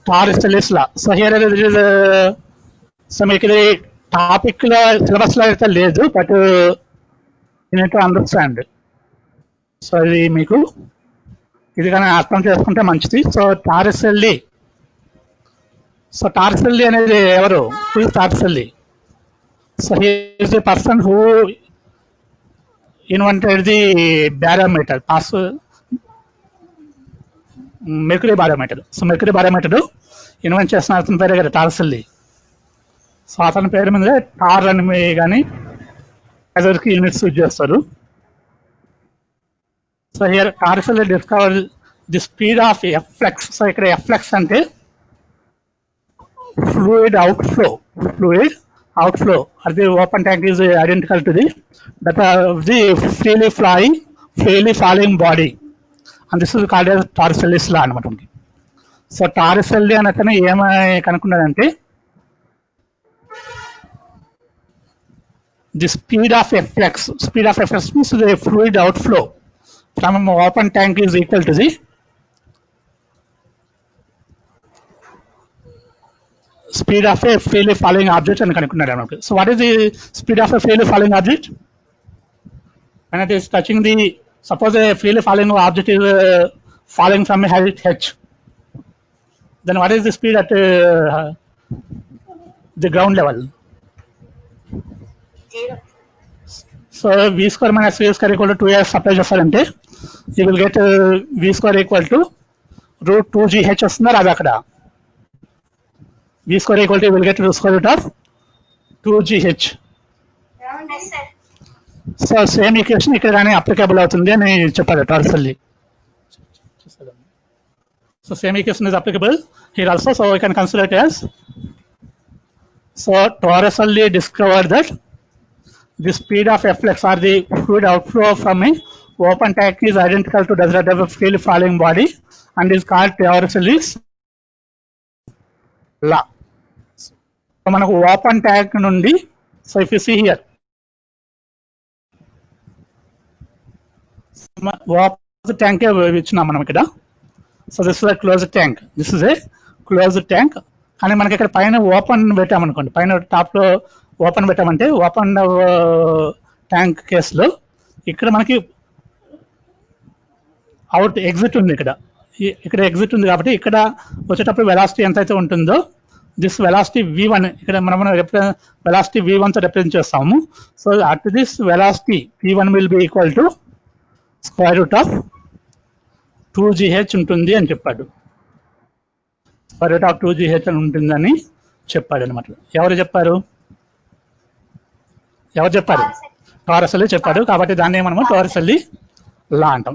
Torricelli's law. so here it is so మీకు ఇది topic లో syllabus లో అయితే లేదు, but you need to understand. So ఇది మీకు ఇది కానీ అర్థం చేసుకుంటే మంచిది. సో టారిసెల్లి అనేది ఎవరు? Torricelli. So he is the person who invented the barometer, mercury barometer. So mercury barometer invent చేసిన అతని పేరే కదా టారిసెల్లి. సో అతని పేరు మీద టార్ అని కానీ ప్రెజర్కి యూనిట్స్ యూజ్ చేస్తారు. So here Torricelli discover the speed of Flex. So ఇక్కడ Flex అంటే fluid outflow. The open tank is identical to that of the freely falling body, and this is called as Torricelli's law అన్నమాట. So Torricelli అని అతను ఏమై కనుక్కున్నాడంటే the speed of Flex means the fluid outflow from open tank is equal to the speed of a freely falling object అని కనుక్కున్నాడు అన్నమాట. So what is the speed of a freely falling object? When it is touching the, suppose a freely falling object is falling from a height h, then what is the speed at the ground level? 0. So v square minus v square equal to 2s apply చేస్తారంటే you will get v square equal to root 2gh వస్తుంది రాదు అక్కడ. v square equal to you will get root square root of 2gh. Yes, sir. So same equation ఇక్కడ కానీ applicable అవుతుంది అని చెప్పారు Torricelli. So same equation is applicable here also. So we can consider it as, so Torricelli discovered that the speed of efflux or the fluid outflow from a open tank is identical to that of a freely falling body and is called Torselley's law. So మనకు open tank నుండి, so if you see here open tank ఇచ్చినాం మనం ఇక్కడ. So this is a closed tank, this is a closed tank. కానీ మనకి ఇక్కడ పైన open పెట్టామనుకోండి, పైన టాప్లో ఓపెన్ పెట్టామంటే ఓపెన్ ట్యాంక్ కేసులో ఇక్కడ మనకి అవుట్ ఎగ్జిట్ ఉంది, ఇక్కడ ఎగ్జిట్ ఉంది కాబట్టి ఇక్కడ వచ్చేటప్పుడు వెలాసిటీ ఎంత అయితే ఉంటుందో దిస్ వెలాసిటీ v1 ఇక్కడ మనం వెలాసిటీ v1 తో రిప్రజెంట్ చేస్తాము. So at this velocity v1 will be equal to square root of 2gh ఉంటుంది అని చెప్పాడు. స్క్వేర్ రూట్ ఆఫ్ 2gh అని ఉంటుందని చెప్పాడు అనమాట. ఎవరు చెప్పారు? టార్సల్లీ చెప్పాడు. కాబట్టి దాన్ని మనము టార్సల్లీ లా అంటాం.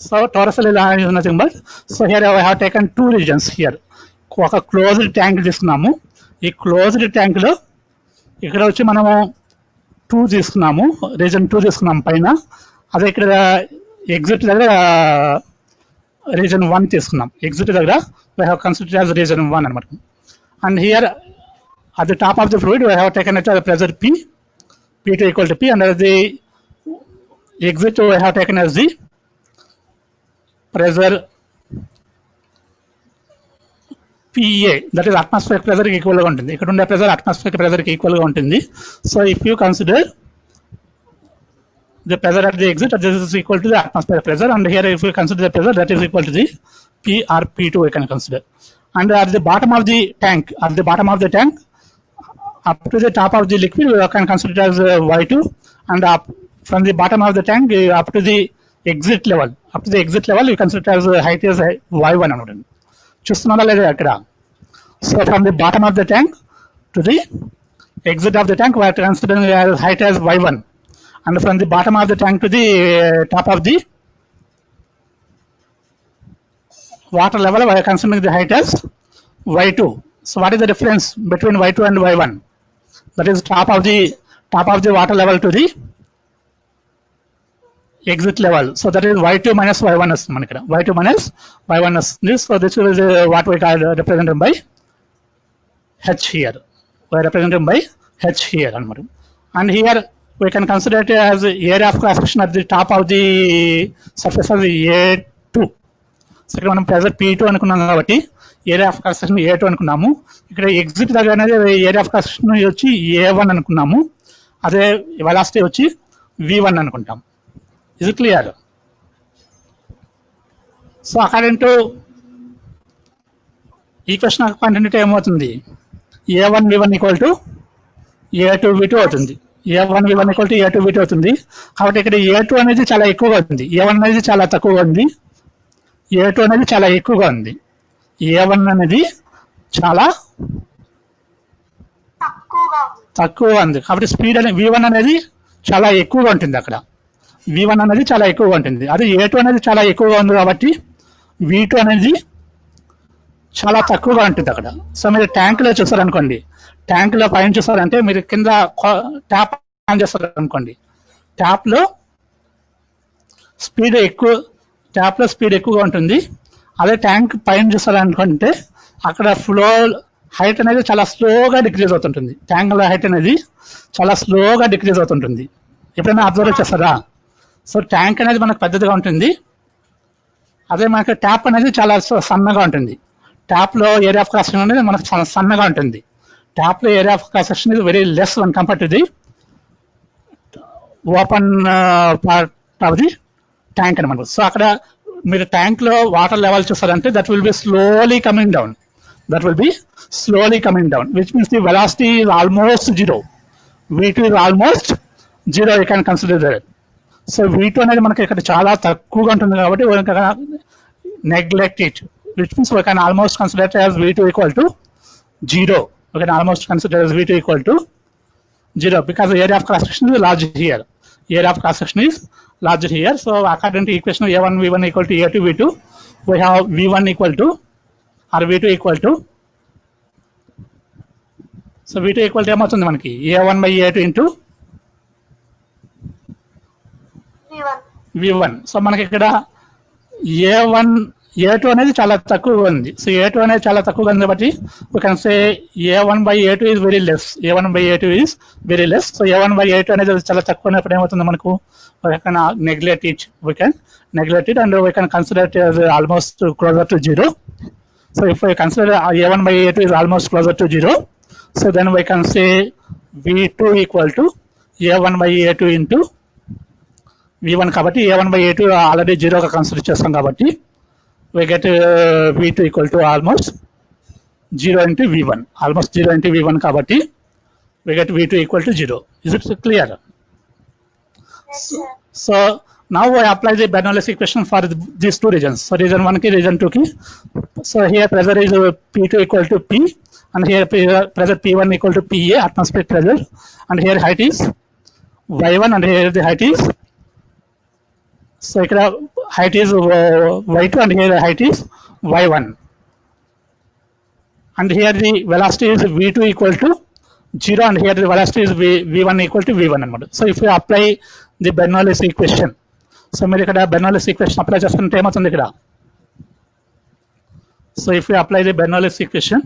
So Torricelli law is nothing but, so here I have taken 2 reasons here. ఒక క్లోజ్డ్ ట్యాంక్ తీసుకున్నాము. ఈ క్లోజ్డ్ ట్యాంక్ లో ఇక్కడ వచ్చి మనము 2 తీసుకున్నాము, రీజన్ 2 తీసుకున్నాము పైన. అదే ఇక్కడ ఎగ్జిట్ దగ్గర రీజన్ 1 తీసుకున్నాం. ఎగ్జిట్ దగ్గర we have considered as reason 1 అనమాట. And here at the top of the fluid we have taken it as pressure P, P2 equal to P, and at the exit we have taken as the pressure PA, that is atmospheric pressure ki equal ga untundi. Ikkada unde pressure atmospheric pressure ki equal ga untundi. So if you consider the pressure at the exit, this is equal to the atmospheric pressure, and here if you consider the pressure, that is equal to the P or P2 we can consider. And at the bottom of the tank, up to the top of the liquid we can consider it as y2, and up from the bottom of the tank up to the exit level, you consider it as height as y1 అనుకుంటుంది. చూస్తున్నారా లేదా అక్కడ? So from the bottom of the tank to the exit of the tank we are considering as height as y1, and from the bottom of the tank to the top of the water level we are considering the height as y2. So what is the difference between y2 and y1? That is top of the water level to the exit level. So that is y2 minus y1 is maniki y2 minus y1 is this. So this is what we call represented by h here. We are represented by h here anamata. And here we can consider it as area of cross section at the top of the surface of the A2. So ఇక్కడ మనం pressure P2 అనుకున్నాం కాబట్టి area of cross section A2 అనుకున్నాము. ఇక్కడ exit దగ్గర అనేది area of cross section వచ్చి A1 అనుకున్నాము. అదే వెలాసిటీ వచ్చి V1 అనుకుంటాం. Is it clear? So according to equation of continuity ఏమవుతుంది? A1 V1 equal to A2 V2 అవుతుంది. A1 V1 equal to A2 V2 అవుతుంది. కాబట్టి ఇక్కడ A2 అనేది చాలా ఎక్కువగా ఉంది, A1 అనేది చాలా తక్కువగా ఉంది. A2 అనేది చాలా ఎక్కువగా ఉంది, A1 అనేది చాలా తక్కువగా ఉంది. కాబట్టి స్పీడ్ అనేది V1 అనేది చాలా ఎక్కువగా ఉంటుంది. అక్కడ V1 అనేది చాలా ఎక్కువగా ఉంటుంది. అదే A2 అనేది చాలా ఎక్కువగా ఉంది కాబట్టి V2 అనేది చాలా తక్కువగా ఉంటుంది అక్కడ. సో మీరు ట్యాంక్లో చూసారనుకోండి, ట్యాంక్లో పైన చూసారంటే మీరు కింద ట్యాప్ ఆన్ చేస్తారు అనుకోండి, ట్యాప్లో స్పీడ్ ఎక్కువగా ఉంటుంది. అదే ట్యాంక్ పైన చూసారనుకుంటే అక్కడ ఫ్లో హైట్ అనేది చాలా స్లోగా డిక్రీజ్ అవుతుంటుంది. ట్యాంక్లో హైట్ అనేది చాలా స్లోగా డిక్రీజ్ అవుతుంటుంది. ఎప్పుడైనా అబ్జర్వ్ చేస్తారా? సో ట్యాంక్ అనేది మనకు పెద్దదిగా ఉంటుంది, అదే మనకి ట్యాప్ అనేది చాలా సన్నగా ఉంటుంది. ట్యాప్లో ఏరియా ఆఫ్ క్రాస్ సెక్షన్ అనేది మనకు సన్నగా ఉంటుంది. ట్యాప్లో area of cross section is very less one compare to the open part of the tank అనమాట. సో అక్కడ మీరు ట్యాంక్లో వాటర్ లెవెల్ చూస్తారంటే that will be slowly coming down, which means the velocity is almost zero. V2 is almost zero, you can consider that. So V2 అనేది మనకి ఇక్కడ చాలా తక్కువగా ఉంటుంది కాబట్టి neglect it, which means we can almost consider as V2 equal to zero. We can almost consider as V2 equal to zero because area of cross section is large here. So according to equation A1 V1 equal to A2 V2, we have V1 equal to or V2 equal to, so V2 equal to ఏమవుతుంది మనకి A1 by A2 into V1. So మనకి ఇక్కడ A2 అనేది చాలా తక్కువగా ఉంది. So A2 అనేది చాలా తక్కువగా ఉంది కాబట్టి we can say A1 by A2 is very less. So A1 by A2 అనేది చాలా తక్కువ ఉన్నప్పుడు ఏమవుతుంది మనకు we can neglect it and we can consider it as almost closer to zero. So if we consider A1 by A2 is almost closer to zero, so then we can say V2 equal to A1 by A2 into V1 కాబట్టి A1 by A2 already జీరోగా consider చేస్తాం కాబట్టి we get V2 equal to almost 0 into V1 కాబట్టి we get V2 equal to 0. Is it clear? Yes, sir. So now we apply the Bernoulli's equation for these two regions. So region 1 ki region 2 ki. So here pressure is P2 equal to P, and here pressure P1 equal to PA, atmospheric pressure, and here height is Y1 and here the height is, so here height is Y2 and here the height is Y1, and here the velocity is V2 equal to 0 and here the velocity is V1 equal to V1 anamata. So if we apply the Bernoulli's equation, so మీరు ఇక్కడ Bernoulli's equation apply చేసుకుంటే ఏమవుతుంది ఇక్కడ, so if we apply the Bernoulli's equation,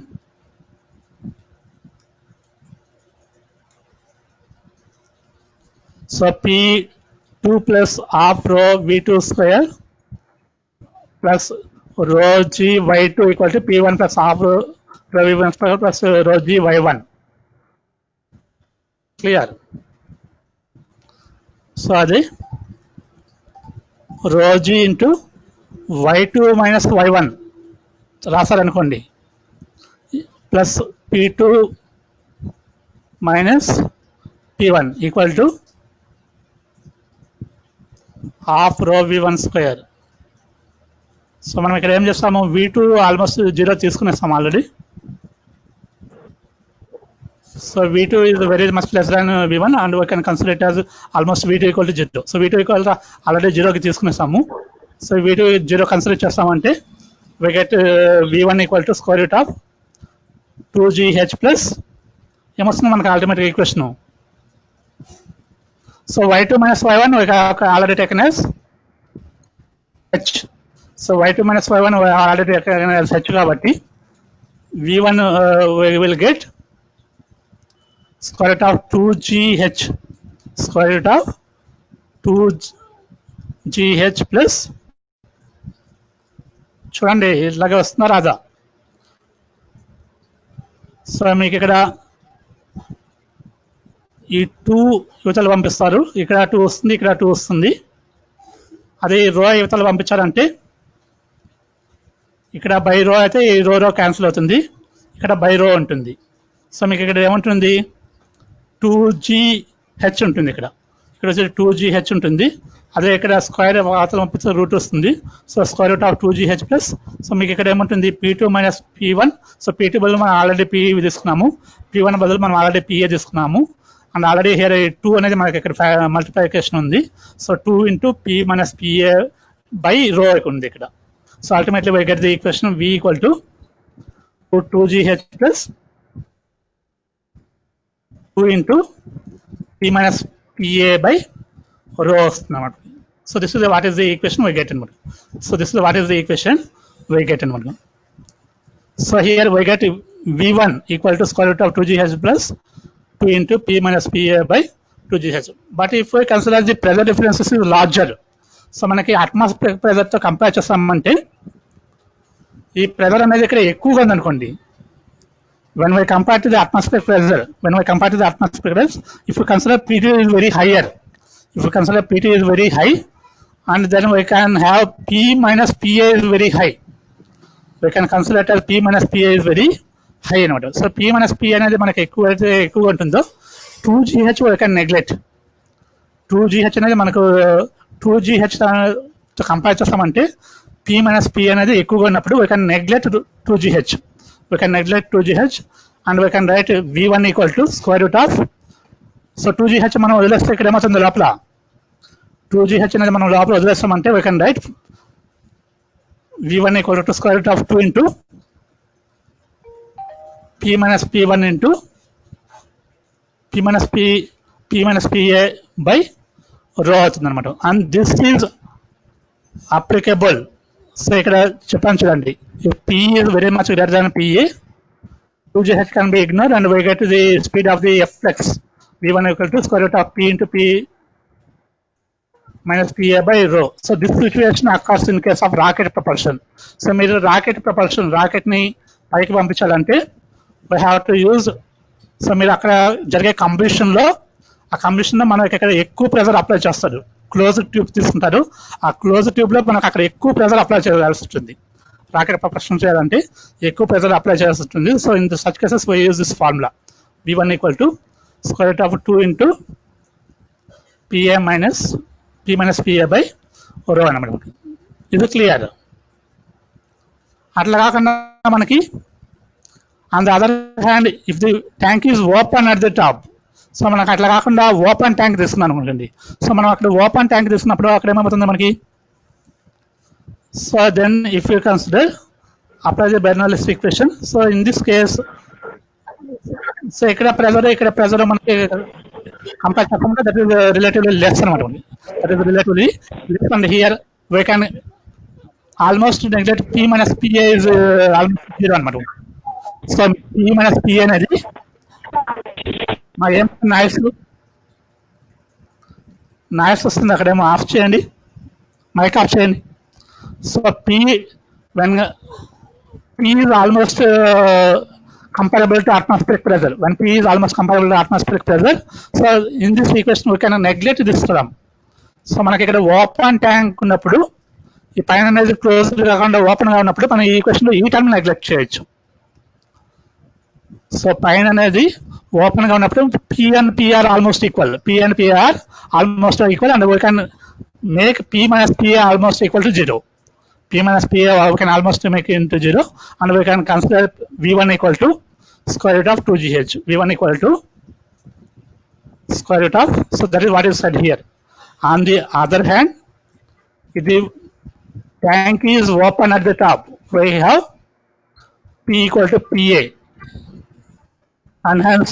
so P2 plus half rho V2 square plus rho G Y2 equal to P1 plus half rho V1 square plus rho G Y1. Clear? So అది rho G into Y2 minus Y1 రాసారనుకోండి plus P2 minus P1 equal to half rho V1 square. So మనం ఇక్కడ ఏం చేస్తాము, V2 almost 0 తీసుకునేస్తాం already. So V2 is very much less than V1 and we can consider it as almost V2 equal to 0. So V2 equal to already 0కి తీసుకునేస్తాము. So V2 0 consider చేస్తామంటే we get V1 equal to square root of 2GH plus ఏమొస్తుంది మనకు ultimate equation. So Y2 minus Y1 we have already taken as H. So Y2 minus Y1 we have already taken as H కాబట్టి V1 we will get square root of 2GH plus చూడండి ఇలాగే వస్తున్నా రాదా. So మీకు ఇక్కడ ఈ 2 యువతలు పంపిస్తారు, ఇక్కడ 2 వస్తుంది, ఇక్కడ 2 వస్తుంది. అదే రో యువతలు పంపించారంటే ఇక్కడ బై రో అయితే ఈ రో క్యాన్సిల్ అవుతుంది, ఇక్కడ బై రో ఉంటుంది. సో మీకు ఇక్కడ ఏముంటుంది 2GH ఉంటుంది, ఇక్కడ వచ్చి 2GH ఉంటుంది. అదే ఇక్కడ స్క్వేర్ అవతల పంపిస్తే రూట్ వస్తుంది. So square root of 2GH plus, so మీకు ఇక్కడ ఏముంటుంది P2 minus P1. So P2 బదులు మనం ఆల్రెడీ P తీసుకున్నాము, P1 బదులు మనం ఆల్రెడీ PA తీసుకున్నాము. అండ్ ఆల్రెడీ హియర్ 2 అనేది మనకి ఇక్కడ మల్టిప్లికేషన్ ఉంది. So 2 into P minus PA by rho ఉంది ఇక్కడ. So ultimately we get the equation V equal to 2GH plus 2 into P minus PA by rho వస్తుంది అన్నమాట. So this is what is the equation we get అనమాట. So here we get V1 equal to square root of 2GH plus 2 into P minus PA by 2GH. But if we consider the pressure differences is larger, so మనకి atmosphere ప్రెజర్తో compare చేస్తామంటే ఈ pressure అనేది ఇక్కడ ఎక్కువగా ఉందనుకోండి. when we compare to the atmospheric pressure, if you consider PT is very higher, and then we can have P minus PA is very high. We can consider it as P minus PA is very high అనమాట. So P minus PA అనేది మనకి ఎక్కువగా ఉంటుందో 2GH we can neglect. 2GH అనేది మనకు 2GH తో compare చేస్తామంటే P minus PA అనేది ఎక్కువగా ఉన్నప్పుడు we can neglect 2GH. We can neglect 2GH and we can write V1 equal to square root of, so 2GH మనం వదిలేస్తే ఇక్కడ ఏమవుతుంది లోపల 2GH అనేది మనం లోపల వదిలేస్తామంటే we can write V1 equal to square root of 2 into P minus P1 into P minus PA by rho అవుతుంది అనమాట. And this is applicable. So ఇక్కడ చెప్పాను చూడండి, if P is very much greater than PA, 2GH can be ignored and we get the speed of the F flux V1 equal to square root of P into P minus PA by rho. So this situation occurs in case of rocket propulsion. So మీరు rocket ని పైకి పంపించాలంటే we have to use, so మీరు అక్కడ జరిగే combustion లో మనకి ఇక్కడ ఎక్కువ ప్రెజర్ అప్లై చేస్తారు. క్లోజ్ ట్యూబ్ తీసుకుంటారు, ఆ క్లోజ్ ట్యూబ్ లో మనకు అక్కడ ఎక్కువ ప్రెజర్ అప్లై చేయాల్సి ఉంటుంది. రాకెట్ ప్రొపల్షన్ చేయాలంటే ఎక్కువ ప్రెజర్ అప్లై చేయాల్సి ఉంటుంది. So in such cases we use this formula V1 equal to square root of 2 into P minus PA by rho అన్నమాట. ఇది క్లియర్. అట్లా కాకుండా మనకి on the other hand if the tank is open at the top, so మనకు అట్లా కాకుండా open tank తీసుకున్నాను అనుకోండి. సో మనం అక్కడ ఓపెన్ ట్యాంక్ తీసుకున్నప్పుడు అక్కడ ఏమవుతుంది మనకి, so then if you consider apply the Bernoulli's equation. So in this case, so ఇక్కడ ప్రెజర్ మనకి కంపేర్ చేసుకుంటే దట్ ఈస్ రిలేటివ్లీ లెస్ అనమాట. That is relatively less and here we can almost neglect P minus PA is almost 0 అనమాట. So P minus PA అనేది మా ఏం noise వస్తుంది, అక్కడేమో ఆఫ్ చేయండి, మైక్ ఆఫ్ చేయండి. So P is almost comparable to atmospheric pressure. When P is almost comparable to atmospheric pressure, so in this equation we can neglect this term. So మనకి ఇక్కడ open tank ఉన్నప్పుడు ఈ పైన అనేది closed కాకుండా open గా ఉన్నప్పుడు మనం ఈ ఈక్వేషన్ లో ఈ టర్మ్ నెగ్లెక్ట్ చేయొచ్చు. సో పైన అనేది ఓపెన్ గా ఉన్నప్పుడు P and PR almost equal, and we can make P minus PA almost equal to 0. P minus PA we can almost make it into 0, and we can consider V1 equal to square root of 2GH. V1 equal to square root of, so that is what is said here. On the other hand, if the tank is open at the top, we have P equal to PA, and hence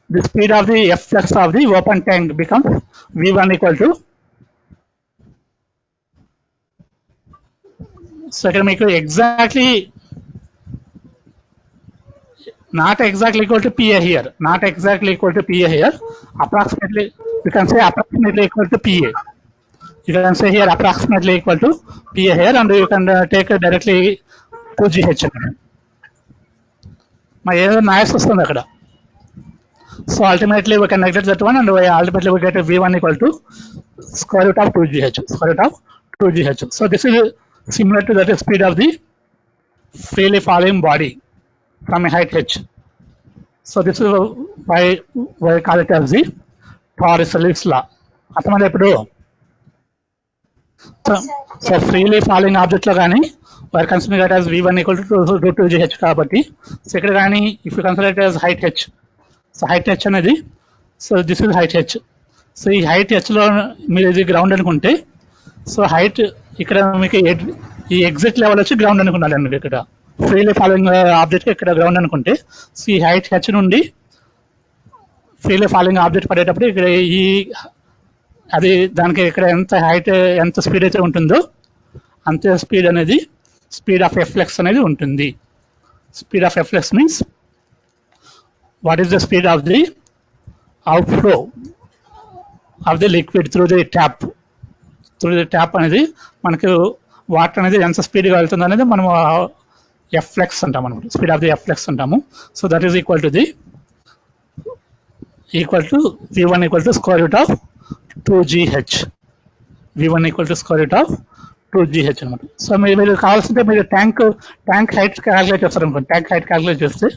the speed of the F flux of the open tank becomes V1 equal to, so ఇక్కడ మీకు exactly not exactly equal to PA here, approximately you can say approximately equal to PA. You can say here approximately equal to PA here, and you can take directly 2GH. మా ఏదో noise వస్తుంది అక్కడ. So ultimately we can neglect that one, and ultimately we get a V1 equal to square root of 2GH. So this is similar to the speed of the freely falling body from a height h. So this is why we call it as the Torricelli's law. అర్థమైందా ఇప్పుడు? So freely falling object లో కానీ we are considering that as V1 equal to root 2GH కాబట్టి, so ఇక్కడ కానీ if you consider it as height h, so height h అనేది, so this is height h. So ఈ height హెచ్లో మీరు ఇది గ్రౌండ్ అనుకుంటే, సో హైట్ ఇక్కడ మీకు ఈ ఎగ్జిట్ లెవెల్ వచ్చి గ్రౌండ్ అనుకున్నాను అండి. ఇక్కడ ఫ్రీలీ ఫాలోయింగ్ ఆబ్జెక్ట్ ఇక్కడ గ్రౌండ్ అనుకుంటే, సో ఈ హైట్ హెచ్ నుండి ఫ్రీలీ ఫాలోయింగ్ ఆబ్జెక్ట్ పడేటప్పుడు ఇక్కడ ఈ అది దానికి ఇక్కడ ఎంత స్పీడ్ అయితే ఉంటుందో అంతే స్పీడ్ అనేది స్పీడ్ ఆఫ్ ఎఫ్లెక్స్ అనేది ఉంటుంది. Speed of efflux means what is the speed of the outflow of the liquid through the tap అనేది మనకు వాటర్ అనేది ఎంత స్పీడ్గా వెళ్తుంది అనేది మనం ఎఫ్లెక్స్ అంటాం అనమాట, స్పీడ్ ఆఫ్ ది ఎఫ్లెక్స్ అంటాము. So that is equal to V1 equal to square root of 2GH. V1 equal to square root of 2GH అనమాట. సో మీరు కావాల్సింటే మీరు ట్యాంక్ హైట్ క్యాలిక్యులేట్ చేస్తారు అనుకోండి. ట్యాంక్ హైట్ క్యాలిక్యులేట్ చేస్తే,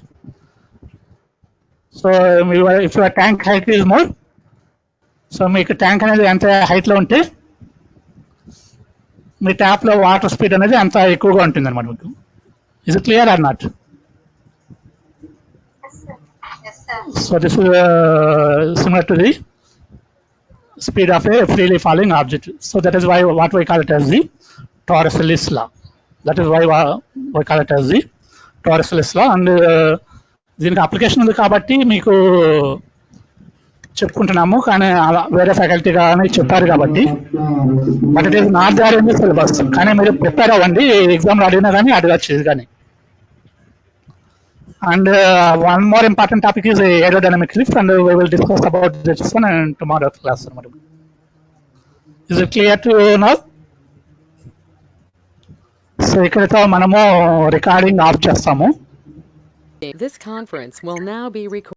so if your tank height is more, so మీకు tank అనేది ఎంత హైట్లో ఉంటే మీ ట్యాప్లో వాటర్ స్పీడ్ అనేది అంత ఎక్కువగా ఉంటుంది అనమాట మీకు. Is it clear or not? So this is similar to the speed of a freely falling object. So that is why what we call it as the Torricelli's law. That is why we call it as the Torricelli's law. And దీనికి application ఉంది కాబట్టి మీకు చెప్పుకుంటున్నాము, కానీ వేరే faculty కానీ చెప్పారు కాబట్టి. But it is not there in the syllabus. కానీ మీరు ప్రిపేర్ అవ్వండి, ఎగ్జామ్ అడిగినా కానీ అడగచ్చు ఇది కానీ. And one more important topic is aerodynamic lift, and we will discuss about this one in tomorrow's class. Is it clear to you now? So ఇక్కడతో మనము రికార్డింగ్ ఆఫ్ చేస్తాము. This conference will now be recorded.